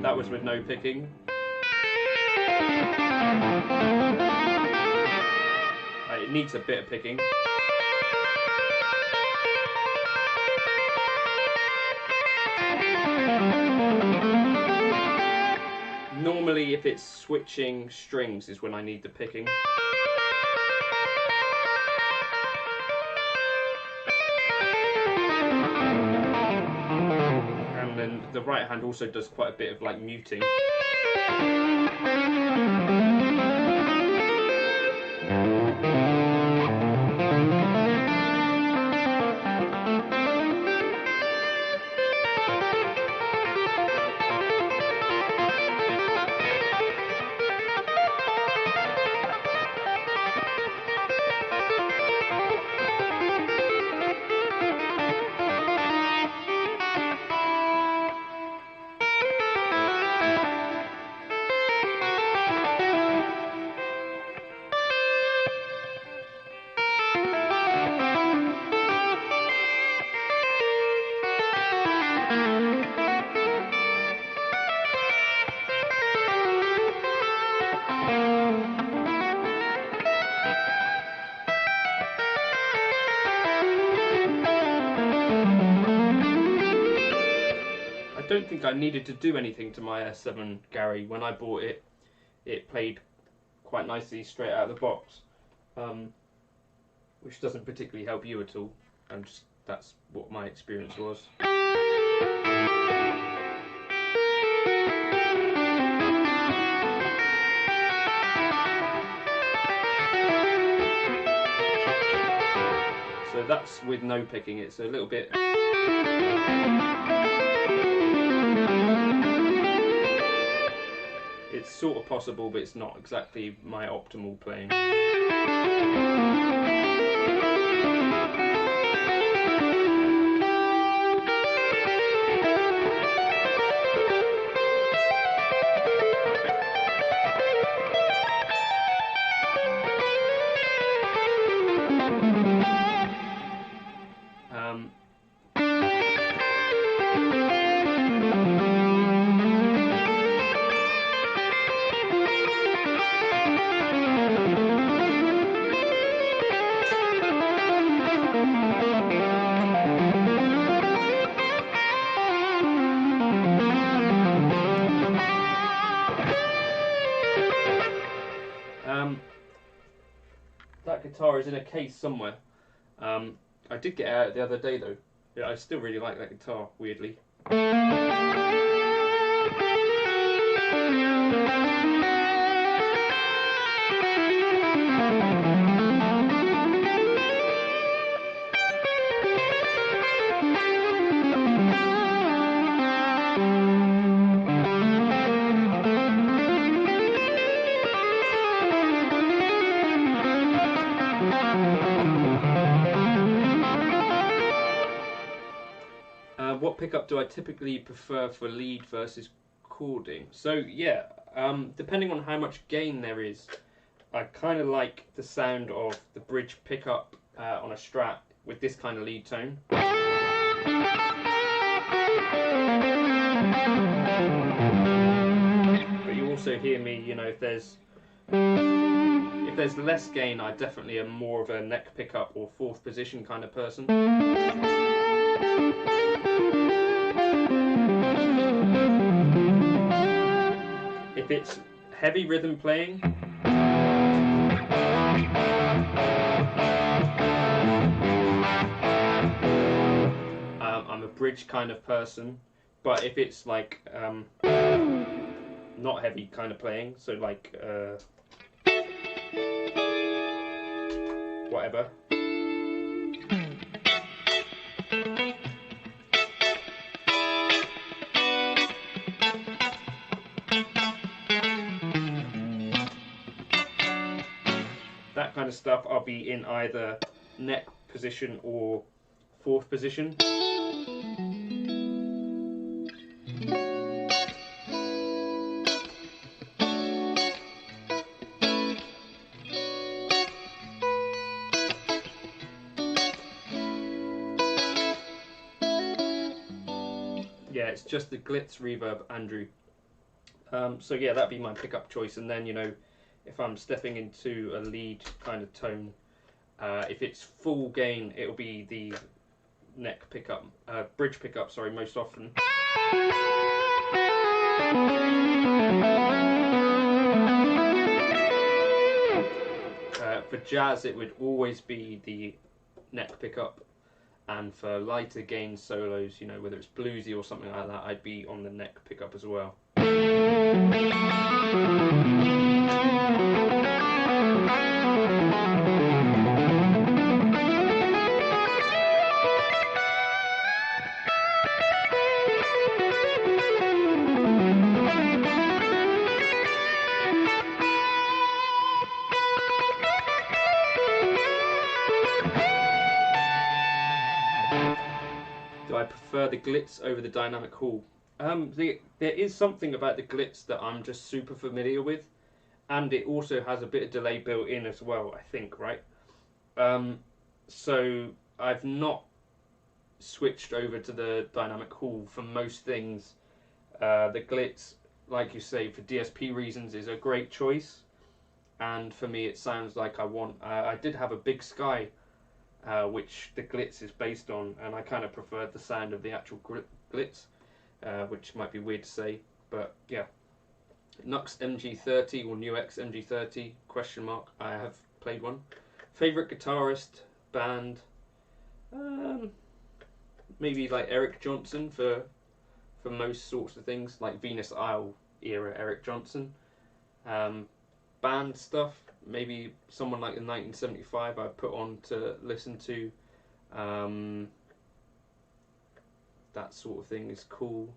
That was with no picking. It needs a bit of picking. Normally, if it's switching strings is when I need the picking. And then the right hand also does quite a bit of like muting. I don't think I needed to do anything to my S7 Gary. When I bought it, it played quite nicely straight out of the box, which doesn't particularly help you at all, and just, that's what my experience was. So that's with no picking. It's a little bit. It's sort of possible, but it's not exactly my optimal playing. That guitar is in a case somewhere. I did get it out the other day though. Yeah, I still really like that guitar, weirdly. What pickup do I typically prefer for lead versus chording? So yeah, depending on how much gain there is, I kind of like the sound of the bridge pickup on a Strat with this kind of lead tone. But you also hear me, you know, if there's less gain, I definitely am more of a neck pickup or fourth position kind of person. If it's heavy rhythm playing, I'm a bridge kind of person. But if it's like not heavy kind of playing, so like whatever. That kind of stuff, I'll be in either neck position or fourth position. Yeah, it's just the Glitz reverb, Andrew. So yeah, that'd be my pickup choice, and then, you know, if I'm stepping into a lead kind of tone, if it's full gain, it'll be the neck pickup, bridge pickup, sorry, most often. For jazz, it would always be the neck pickup, and for lighter gain solos, you know, whether it's bluesy or something like that, I'd be on the neck pickup as well. Do I prefer the Glitz over the Dynamic Hall? There is something about the Glitz that I'm just super familiar with, and it also has a bit of delay built in as well, I think, right? So I've not switched over to the Dynamic Hall for most things. The Glitz, like you say, for DSP reasons is a great choice, and for me it sounds like I want... I did have a Big Sky, which the Glitz is based on, and I kind of preferred the sound of the actual Glitz, which might be weird to say, but yeah. Nux MG30 or NUX MG30, question mark, I have played one. Favourite guitarist, band, maybe like Eric Johnson for most sorts of things, like Venus Isle era Eric Johnson. Band stuff, maybe someone like in 1975 I put on to listen to, That sort of thing is cool.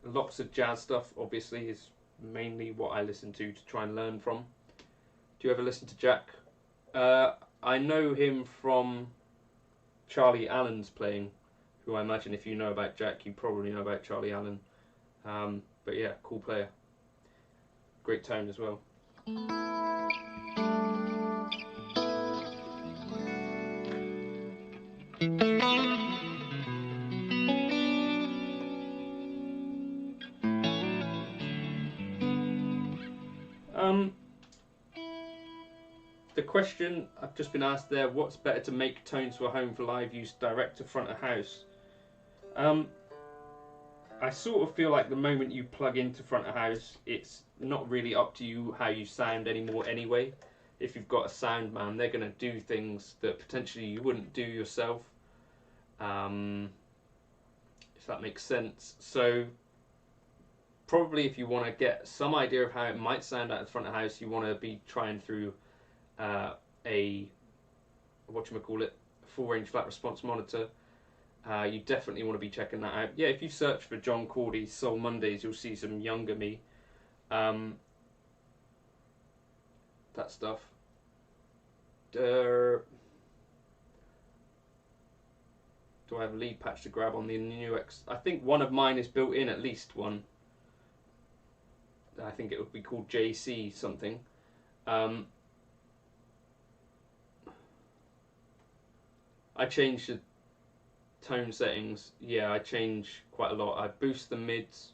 Lots of jazz stuff, obviously, is mainly what I listen to try and learn from. Do you ever listen to Jack? I know him from Charlie Allen's playing, who I imagine if you know about Jack, you probably know about Charlie Allen. But yeah, cool player. Great tone as well. The question I've just been asked there, what's better to make tones for home for live use direct to front of house? I sort of feel like the moment you plug into front of house, it's not really up to you how you sound anymore anyway. If you've got a sound man, they're going to do things that potentially you wouldn't do yourself. If that makes sense. So probably if you want to get some idea of how it might sound out the front of house, you want to be trying through a full range flat response monitor. You definitely want to be checking that out. Yeah, if you search for John Cordy Soul Mondays, you'll see some younger me. That stuff. Do I have a lead patch to grab on the new X? I think one of mine is built in, at least one. I think it would be called JC something. I changed the tone settings. Yeah, I change quite a lot. I boost the mids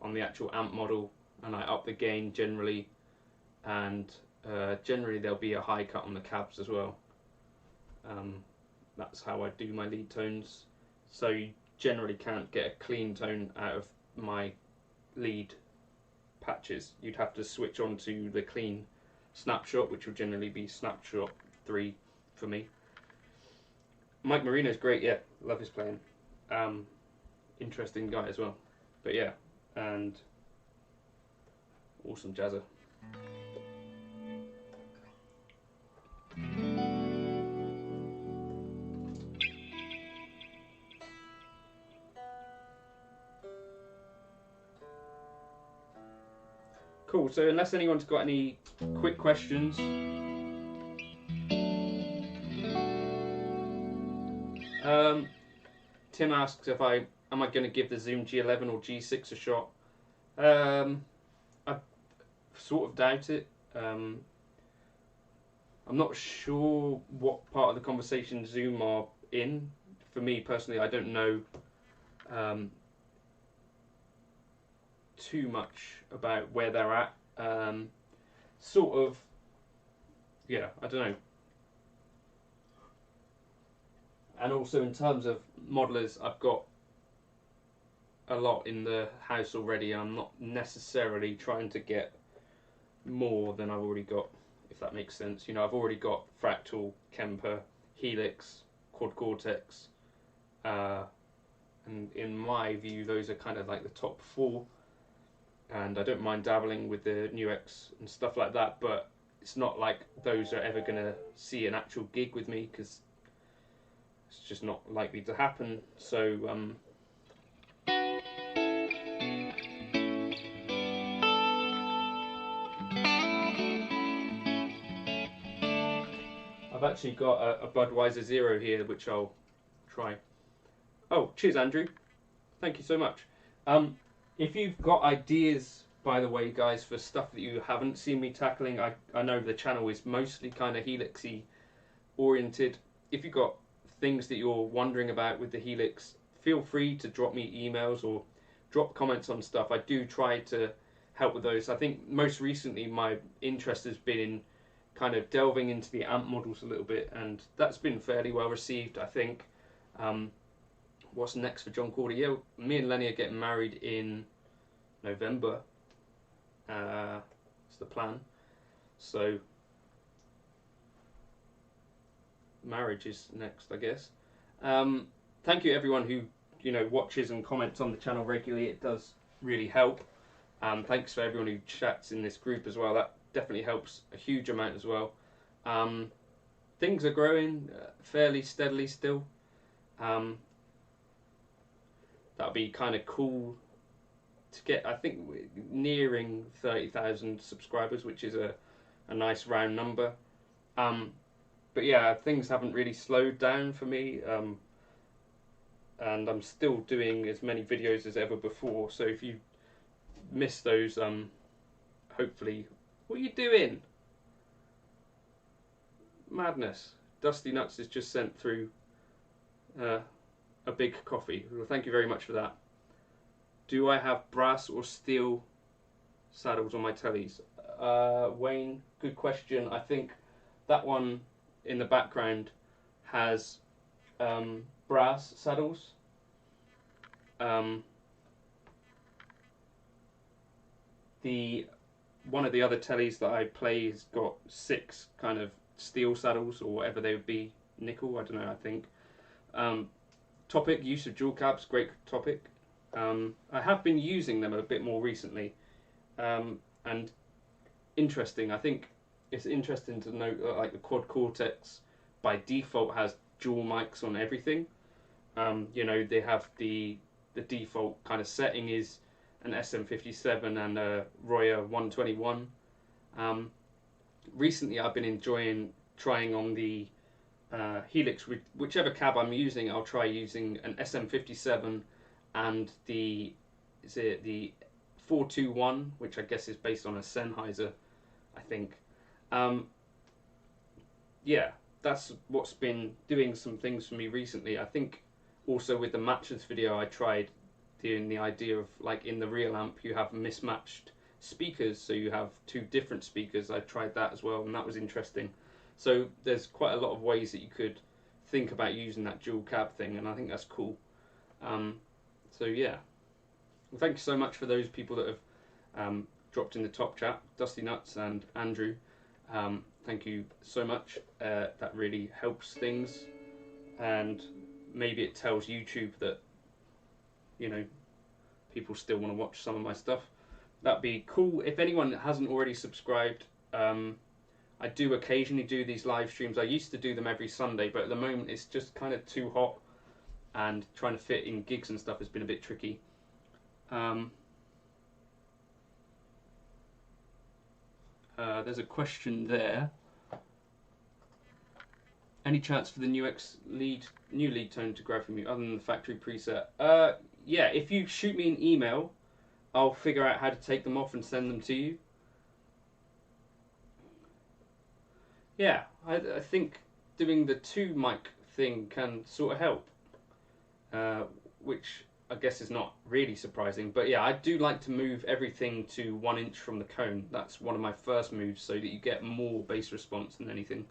on the actual amp model, and I up the gain generally, and generally there'll be a high cut on the cabs as well. That's how I do my lead tones. So you generally can't get a clean tone out of my lead patches. You'd have to switch on to the clean snapshot, which would generally be snapshot 3 for me. Mike Marino's great, yeah, love his playing. Interesting guy as well. But yeah, and awesome jazzer. Cool, so unless anyone's got any quick questions. Tim asks if am I going to give the Zoom G11 or G6 a shot? I sort of doubt it. I'm not sure what part of the conversation Zoom are in. For me personally, I don't know too much about where they're at. Sort of, yeah, I don't know. And also in terms of modelers, I've got a lot in the house already. I'm not necessarily trying to get more than I've already got, if that makes sense. You know, I've already got Fractal, Kemper, Helix, Quad Cortex, and in my view, those are kind of like the top 4. And I don't mind dabbling with the New X and stuff like that, but it's not like those are ever going to see an actual gig with me, because it's just not likely to happen. So I've actually got a Budweiser Zero here, which I'll try. Oh, cheers, Andrew. Thank you so much. If you've got ideas, by the way, guys, for stuff that you haven't seen me tackling, I know the channel is mostly kind of Helix-y oriented. If you've got things that you're wondering about with the Helix, feel free to drop me emails or drop comments on stuff. I do try to help with those. I think most recently my interest has been in kind of delving into the amp models a little bit, and that's been fairly well received, I think. What's next for John Cordy? Yeah, me and Lenny are getting married in November. It's the plan. So marriage is next, I guess. Thank you everyone who watches and comments on the channel regularly. It does really help. Thanks for everyone who chats in this group as well. That definitely helps a huge amount as well. things are growing fairly steadily still. That'd be kind of cool to get. I think we're nearing 30,000 subscribers, which is a nice round number. But yeah, things haven't really slowed down for me, and I'm still doing as many videos as ever before. So if you miss those, hopefully, what are you doing? Madness. Dusty Nuts has just sent through a big coffee. Well, thank you very much for that. Do I have brass or steel saddles on my tellies? Wayne, good question. I think that one in the background has brass saddles. The one of the other tellies that I play has got 6 kind of steel saddles, or whatever they would be, nickel, I don't know, I think. Topic, use of dual cabs, great topic. I have been using them a bit more recently, and interesting, I think it's interesting to note that like the Quad Cortex by default has dual mics on everything. You know, they have the default kind of setting is an SM57 and a Roya 121. Recently I've been enjoying trying on the Helix, whichever cab I'm using, I'll try using an SM57 and the 421, which I guess is based on a Sennheiser, I think. Yeah, that's what's been doing some things for me recently. I think also with the matches video I tried doing the idea of like in the real amp you have mismatched speakers, so you have 2 different speakers. I tried that as well, and that was interesting. So there's quite a lot of ways that you could think about using that dual cab thing, and I think that's cool. So yeah, well, thank you so much for those people that have dropped in the top chat, Dusty Nuts and Andrew. Thank you so much. That really helps things, and maybe it tells YouTube that, you know, people still want to watch some of my stuff. That'd be cool. If anyone hasn't already subscribed, I do occasionally do these live streams. I used to do them every Sunday, but at the moment it's just kind of too hot, and trying to fit in gigs and stuff has been a bit tricky. There's a question there. Any chance for the new lead tone to grab from you other than the factory preset? Yeah, if you shoot me an email, I'll figure out how to take them off and send them to you. Yeah, I think doing the 2 mic thing can sort of help, which I guess is not really surprising. But yeah, I do like to move everything to 1 inch from the cone. That's one of my first moves, so that you get more bass response than anything.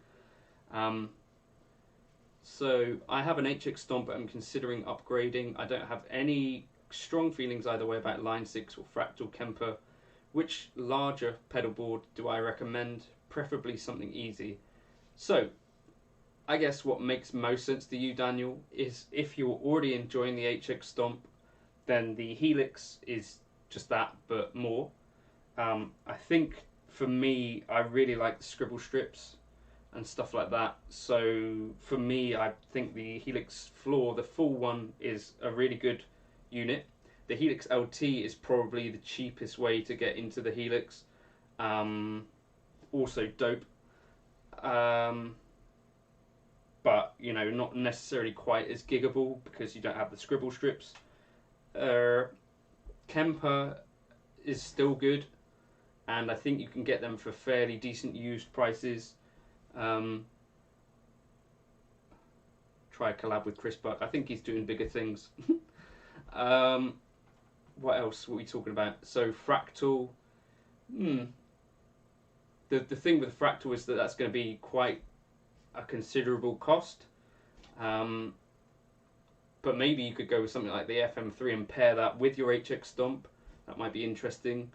So I have an HX Stomp, but I'm considering upgrading. I don't have any strong feelings either way about Line 6 or Fractal Kemper. Which larger pedal board do I recommend? Preferably something easy. So I guess what makes most sense to you, Daniel, is if you're already enjoying the HX Stomp, then the Helix is just that, but more. I think for me, I really like the scribble strips and stuff like that. So for me, I think the Helix Floor, the full one, is a really good unit. The Helix LT is probably the cheapest way to get into the Helix. Also dope. But, you know, not necessarily quite as giggable because you don't have the scribble strips. Kemper is still good, and I think you can get them for fairly decent used prices. Try a collab with Chris Buck. I think he's doing bigger things. What else were we talking about? So Fractal. The thing with Fractal is that that's going to be quite a considerable cost. But maybe you could go with something like the FM3 and pair that with your HX Stomp. That might be interesting.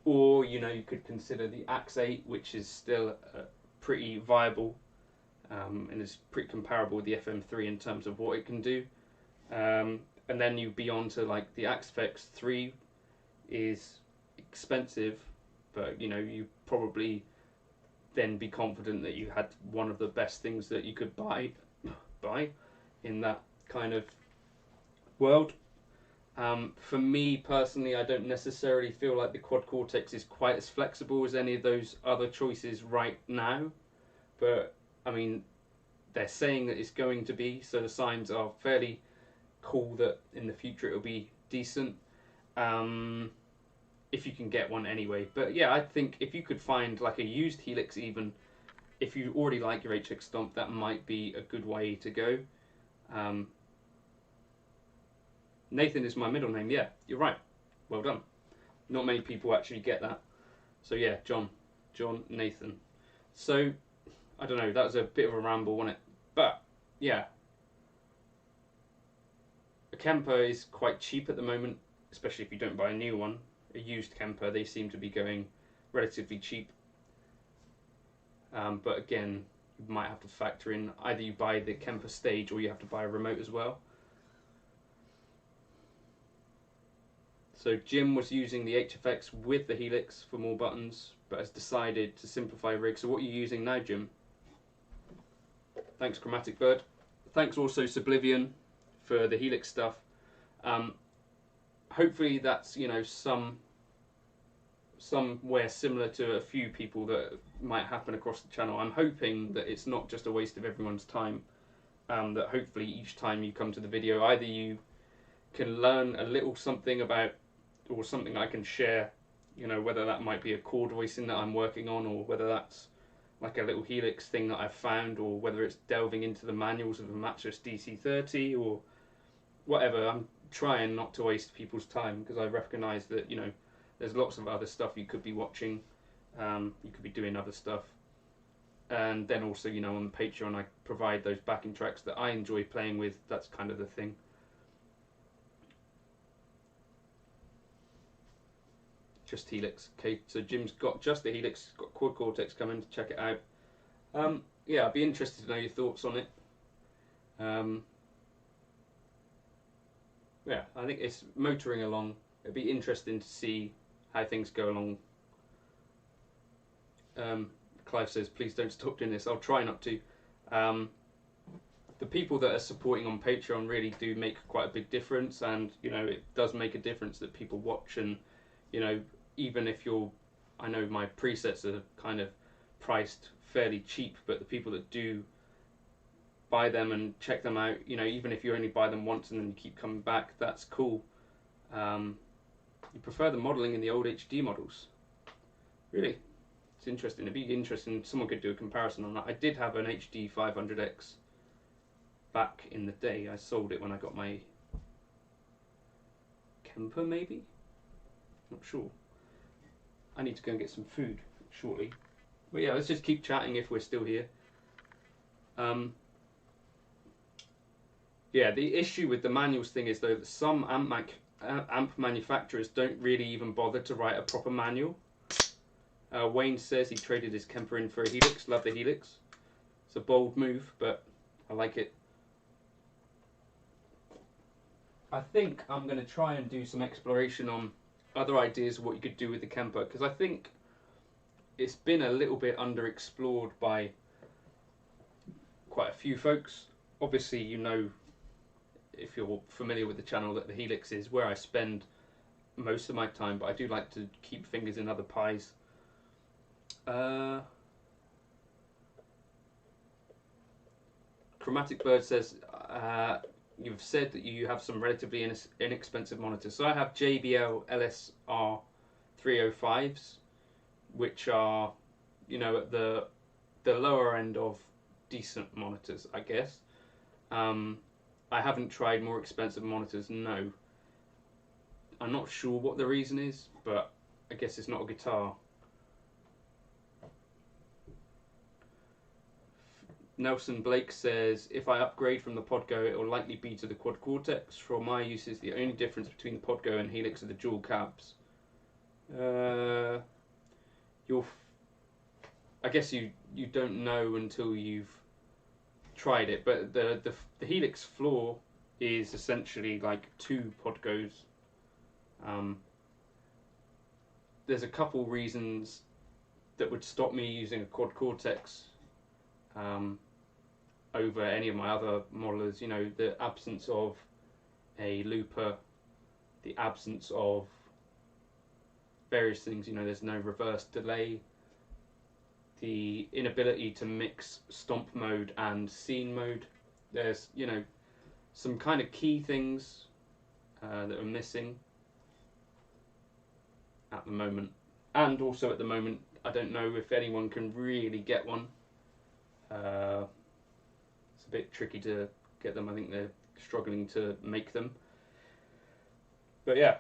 Or, you know, you could consider the Axe 8, which is still pretty viable, and is pretty comparable with the FM3 in terms of what it can do. And then you'd be on to like the Axefex 3 is expensive, but you know, you probably then be confident that you had one of the best things that you could buy in that kind of world. For me personally, I don't necessarily feel like the Quad Cortex is quite as flexible as any of those other choices right now, but I mean, they're saying that it's going to be, so the signs are fairly cool that in the future it'll be decent, if you can get one anyway. But yeah, I think if you could find like a used Helix, even if you already like your HX Stomp, that might be a good way to go. Nathan is my middle name. Yeah, you're right. Well done. Not many people actually get that. So yeah, John Nathan. So I don't know, that was a bit of a ramble, wasn't it? But yeah, a Kemper is quite cheap at the moment, especially if you don't buy a new one. A used Kemper, they seem to be going relatively cheap. But again, you might have to factor in either you buy the Kemper stage or you have to buy a remote as well. So Jim was using the HFX with the Helix for more buttons, but has decided to simplify rig. So what are you using now, Jim? Thanks, Chromatic Bird. Thanks also Sublivion for the Helix stuff. Hopefully that's, you know, somewhere similar to a few people that might happen across the channel. I'm hoping that it's not just a waste of everyone's time. That hopefully each time you come to the video, either you can learn a little something about, or something I can share, you know, whether that might be a chord voicing that I'm working on, or whether that's like a little Helix thing that I've found, or whether it's delving into the manuals of a matchless DC30 or whatever. I'm trying not to waste people's time because I recognise that, you know, there's lots of other stuff you could be watching, you could be doing other stuff. And then also, you know, on the Patreon I provide those backing tracks that I enjoy playing with. That's kind of the thing. Just Helix. Okay, so Jim's got just the Helix, got Quad Cortex coming to check it out. Yeah, I'd be interested to know your thoughts on it. Yeah, I think it's motoring along. It'd be interesting to see how things go along. Clive says, please don't stop doing this. I'll try not to. The people that are supporting on Patreon really do make quite a big difference, and you know, it does make a difference that people watch. And you know, even if you're, I know my presets are kind of priced fairly cheap, but the people that do buy them and check them out, you know, even if you only buy them once and then you keep coming back, that's cool. You prefer the modelling in the old HD models? Really? It's interesting. It'd be interesting. Someone could do a comparison on that. I did have an HD 500X back in the day. I sold it when I got my Kemper, maybe? Not sure. I need to go and get some food shortly. But yeah, let's just keep chatting if we're still here. Yeah, the issue with the manuals thing is though that some amp manufacturers don't really even bother to write a proper manual. Wayne says he traded his Kemper in for a Helix. Love the Helix. It's a bold move, but I like it. I think I'm going to try and do some exploration on other ideas of what you could do with the Kemper, because I think it's been a little bit underexplored by quite a few folks. Obviously, you know, if you're familiar with the channel, that the Helix is where I spend most of my time, but I do like to keep fingers in other pies. Chromatic Bird says, you've said that you have some relatively inexpensive monitors. So I have JBL LSR 305s, which are, you know, at the lower end of decent monitors, I guess. I haven't tried more expensive monitors, no. I'm not sure what the reason is, but I guess it's not a guitar. Nelson Blake says, if I upgrade from the Podgo, it will likely be to the Quad Cortex. For my uses, the only difference between the Podgo and Helix are the dual cabs. I guess you don't know until you've tried it, but the Helix floor is essentially like two Podgos. There's a couple reasons that would stop me using a quad cortex over any of my other modelers. You know, the absence of a looper, the absence of various things. You know, there's no reverse delay, the inability to mix stomp mode and scene mode. There's, you know, some kind of key things that are missing at the moment. And also at the moment, I don't know if anyone can really get one. It's a bit tricky to get them. I think they're struggling to make them. But yeah,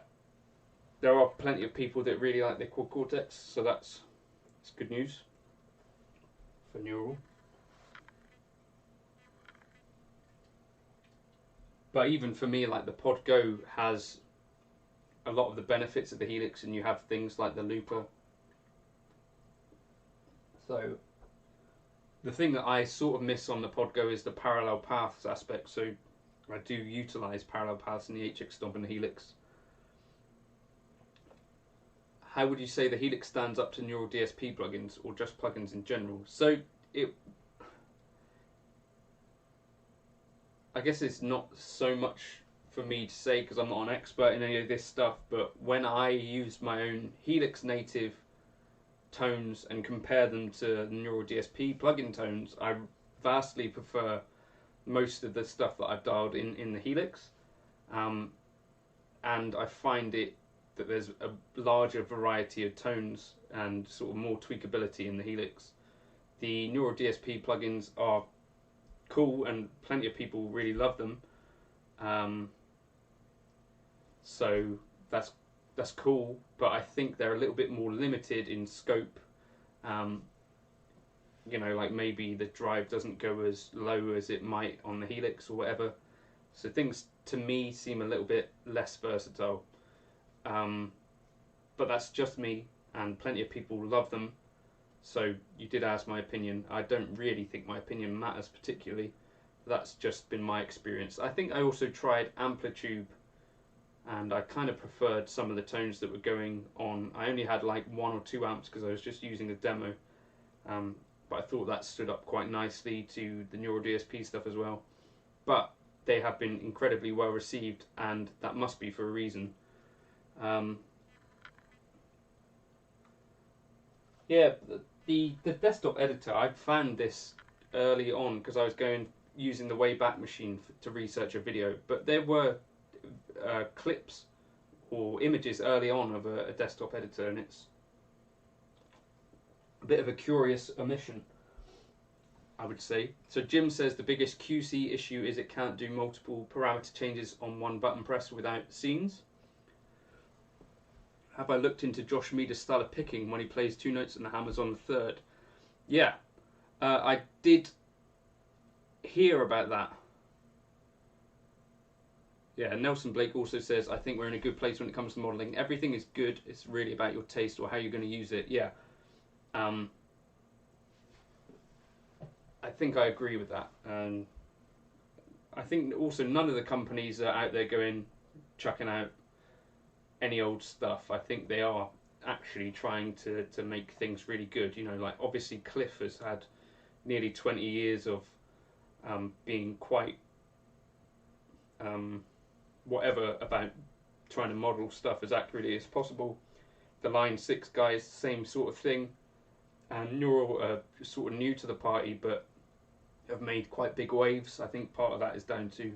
there are plenty of people that really like the quad cortex, so that's good news for Neural. But even for me, like the Pod Go has a lot of the benefits of the Helix, and you have things like the looper. So the thing that I sort of miss on the Pod Go is the parallel paths aspect. So I do utilize parallel paths in the HX Stomp and the Helix. How would you say the Helix stands up to Neural DSP plugins, or just plugins in general? So I guess it's not so much for me to say because I'm not an expert in any of this stuff, but when I use my own Helix native tones and compare them to Neural DSP plugin tones, I vastly prefer most of the stuff that I've dialed in the Helix, and I find it that there's a larger variety of tones and sort of more tweakability in the Helix. The Neural DSP plugins are cool and plenty of people really love them, so that's cool, but I think they're a little bit more limited in scope. You know, like maybe the drive doesn't go as low as it might on the Helix or whatever, so things to me seem a little bit less versatile. But that's just me, and plenty of people love them. So you did ask my opinion. I don't really think my opinion matters particularly. That's just been my experience. I think I also tried Amplitude, and I kind of preferred some of the tones that were going on. I only had like 1 or 2 amps because I was just using a demo, but I thought that stood up quite nicely to the Neural DSP stuff as well. But they have been incredibly well received, and that must be for a reason. Yeah, the desktop editor, I found this early on because I was using the Wayback Machine to research a video, but there were clips or images early on of a desktop editor, and it's a bit of a curious omission, I would say. So Jim says the biggest QC issue is it can't do multiple parameter changes on one button press without scenes. Have I looked into Josh Meader's style of picking when he plays 2 notes and the hammer's on the 3rd? Yeah, I did hear about that. Yeah, Nelson Blake also says, I think we're in a good place when it comes to modelling. Everything is good, it's really about your taste or how you're going to use it. Yeah, I think I agree with that. I think also none of the companies are out there chucking out any old stuff. I think they are actually trying to make things really good. You know, like obviously Cliff has had nearly 20 years of being quite whatever about trying to model stuff as accurately as possible. The Line 6 guys, same sort of thing. And Neural are sort of new to the party, but have made quite big waves. I think part of that is down to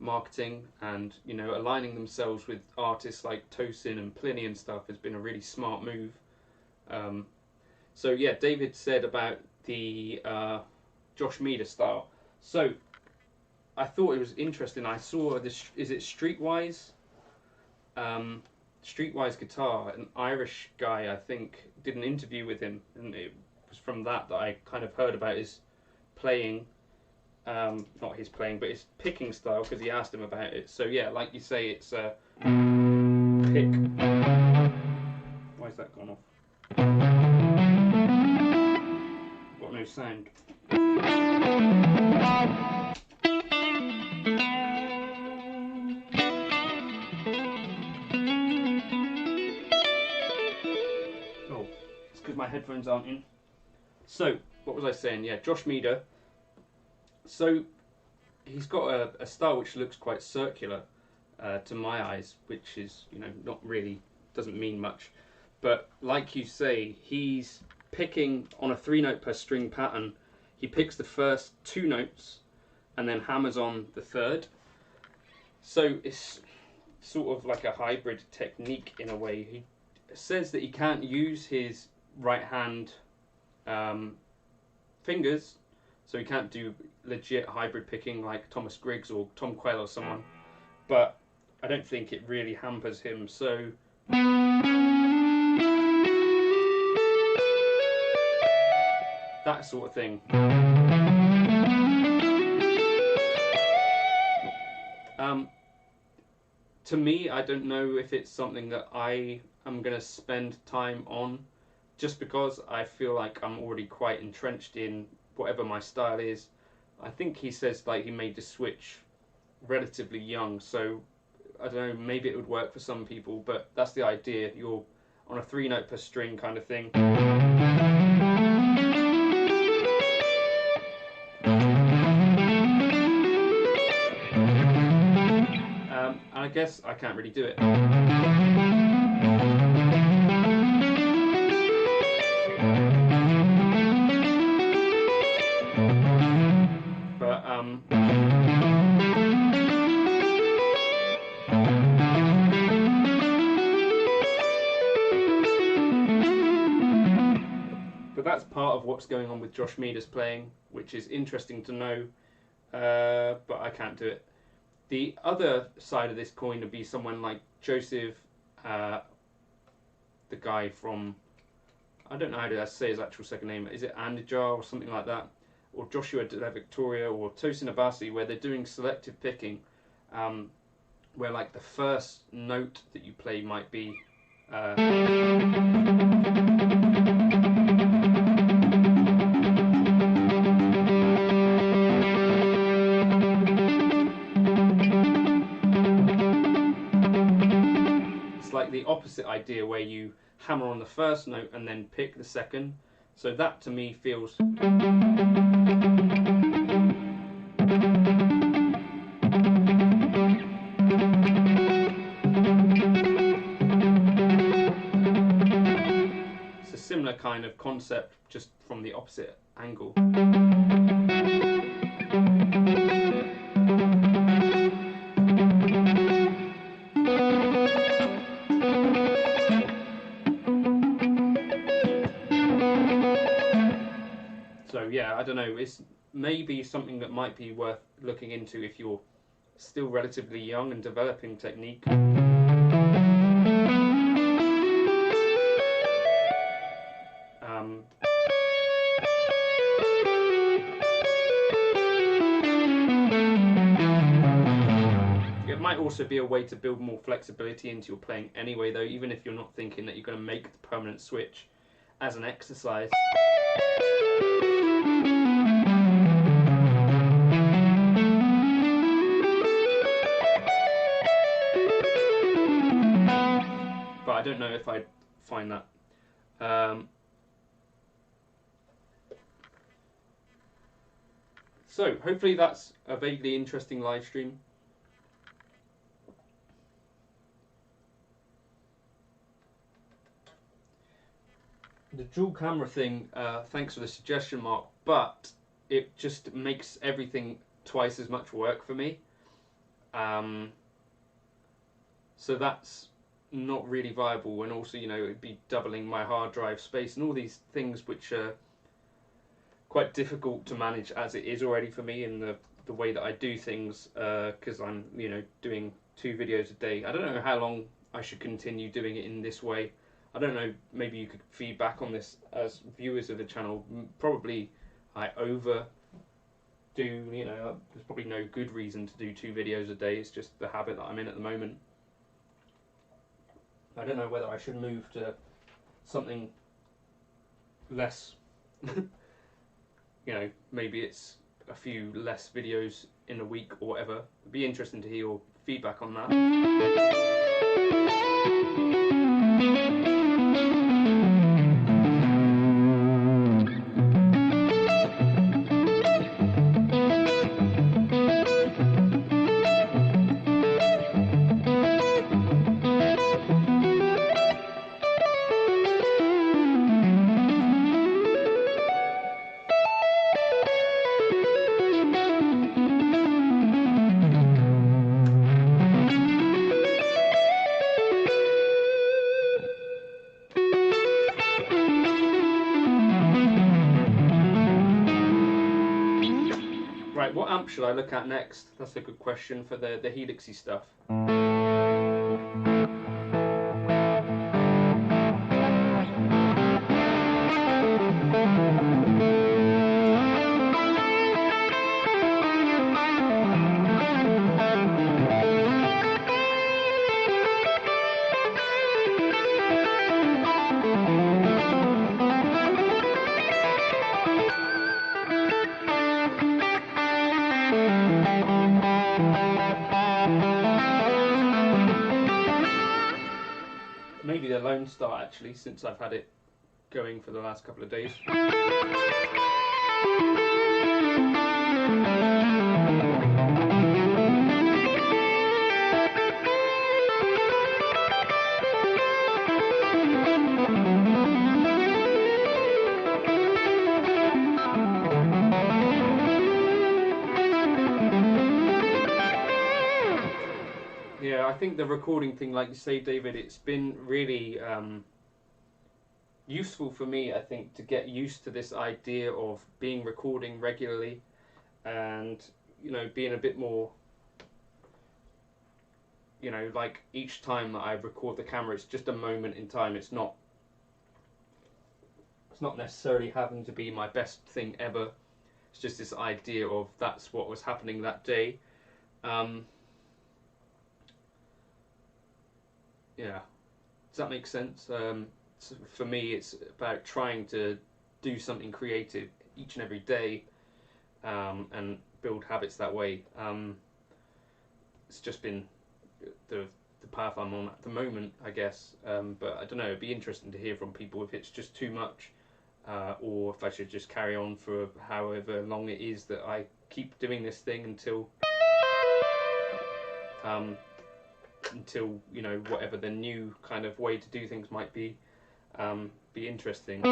marketing, and you know, aligning themselves with artists like Tosin and Pliny and stuff has been a really smart move. So yeah, David said about the Josh Meader style. So I thought it was interesting. I saw this, is it Streetwise? Streetwise Guitar, an Irish guy, I think, did an interview with him, and it was from that I kind of heard about his playing. Not his playing, but his picking style, because he asked him about it. So yeah, like you say, it's a pick. Why is that gone off? Got no sound. Oh, it's because my headphones aren't in. So, what was I saying? Yeah, Josh Meader. So, he's got a style which looks quite circular to my eyes, which is, you know, not really, doesn't mean much. But like you say, he's picking on a 3-note per string pattern. He picks the first 2 notes and then hammers on the third. So it's sort of like a hybrid technique in a way. He says that he can't use his right hand fingers, so he can't do legit hybrid picking like Thomas Griggs or Tom Quayle or someone, but I don't think it really hampers him. So that sort of thing. To me, I don't know if it's something that I am going to spend time on, just because I feel like I'm already quite entrenched in whatever my style is. I think he says like he made the switch relatively young, so I don't know, maybe it would work for some people, but that's the idea. You're on a 3-note per string kind of thing. And I guess I can't really do it. But that's part of what's going on with Josh Meader's playing, which is interesting to know, but I can't do it. The other side of this coin would be someone like Joseph, the guy from, I don't know how to say his actual second name, is it Andijar or something like that, or Joshua de la Victoria or Tosin Abasi, where they're doing selective picking, where like the first note that you play might be the opposite idea, where you hammer on the first note and then pick the second. So that to me feels it's a similar kind of concept, just from the opposite angle. Yeah, I don't know, it's maybe something that might be worth looking into if you're still relatively young and developing technique. It might also be a way to build more flexibility into your playing anyway, though, even if you're not thinking that you're going to make the permanent switch as an exercise. But I don't know if I'd find that. So hopefully that's a vaguely interesting live stream. The dual camera thing, thanks for the suggestion, Mark, but it just makes everything twice as much work for me. So that's not really viable, and also, you know, it'd be doubling my hard drive space and all these things which are quite difficult to manage as it is already for me in the way that I do things, because I'm, you know, doing 2 videos a day. I don't know how long I should continue doing it in this way. I don't know, maybe you could feedback on this as viewers of the channel. Probably I overdo, you know, there's probably no good reason to do 2 videos a day, it's just the habit that I'm in at the moment. I don't know whether I should move to something less, you know, maybe it's a few less videos in a week or whatever. It'd be interesting to hear your feedback on that. Right, what amp should I look at next? That's a good question for the helixy stuff. Maybe the Lone Star actually, since I've had it going for the last couple of days. Yeah, I think the recording thing, like you say, David, it's been really useful for me, I think, to get used to this idea of being recording regularly and, you know, being a bit more, you know, like each time that I record the camera, it's just a moment in time. It's not necessarily having to be my best thing ever. It's just this idea of that's what was happening that day. Yeah, does that make sense? So for me, it's about trying to do something creative each and every day, and build habits that way. It's just been the path I'm on at the moment, I guess. But I don't know. It'd be interesting to hear from people if it's just too much, or if I should just carry on for however long it is that I keep doing this thing until you know, whatever the new kind of way to do things might be interesting.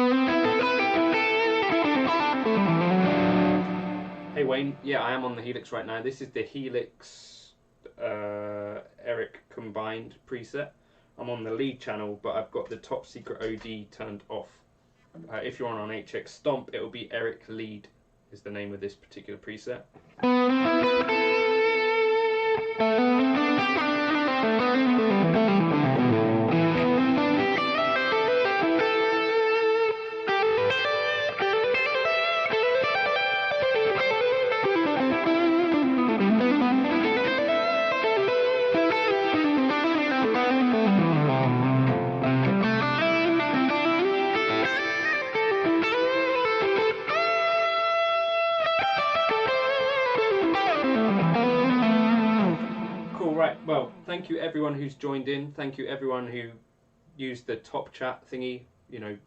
Hey Wayne, yeah, I am on the Helix right now. This is the Helix Eric combined preset. I'm on the lead channel, but I've got the top secret OD turned off. If you're on HX Stomp, it will be Eric Lead is the name of this particular preset. Right, well, thank you everyone who's joined in. Thank you everyone who used the top chat thingy, you know,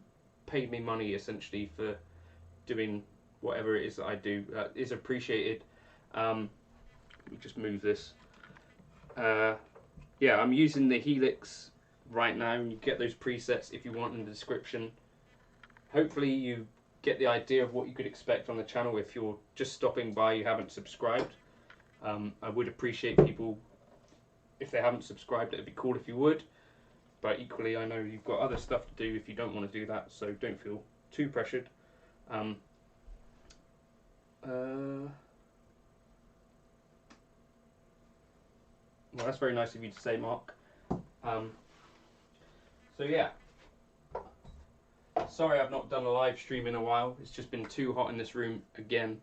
paid me money essentially for doing whatever it is that I do. That is appreciated. Let me just move this. Yeah, I'm using the Helix right now, and you get those presets if you want in the description. Hopefully you get the idea of what you could expect on the channel. If you're just stopping by, you haven't subscribed, I would appreciate people, if they haven't subscribed, it'd be cool if you would. But equally, I know you've got other stuff to do if you don't want to do that, so don't feel too pressured. Well, that's very nice of you to say, Mark. So yeah, sorry I've not done a live stream in a while. It's just been too hot in this room again.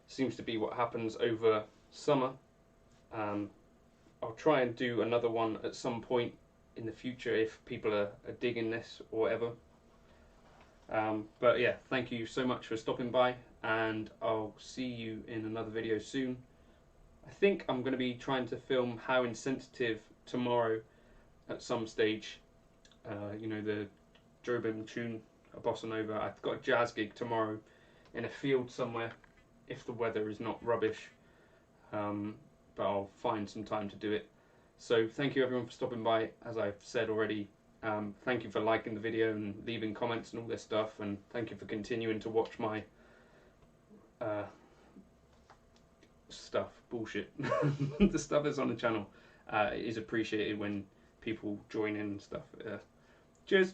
Seems to be what happens over summer. I'll try and do another one at some point in the future if people are digging this or whatever. But yeah, thank you so much for stopping by, and I'll see you in another video soon. I think I'm going to be trying to film How Insensitive tomorrow at some stage. You know, the Jobim tune, a bossa nova. I've got a jazz gig tomorrow in a field somewhere, if the weather is not rubbish. But I'll find some time to do it. So thank you everyone for stopping by. As I've said already, thank you for liking the video and leaving comments and all this stuff, and thank you for continuing to watch my stuff, bullshit. The stuff that's on the channel is appreciated when people join in and stuff. Cheers.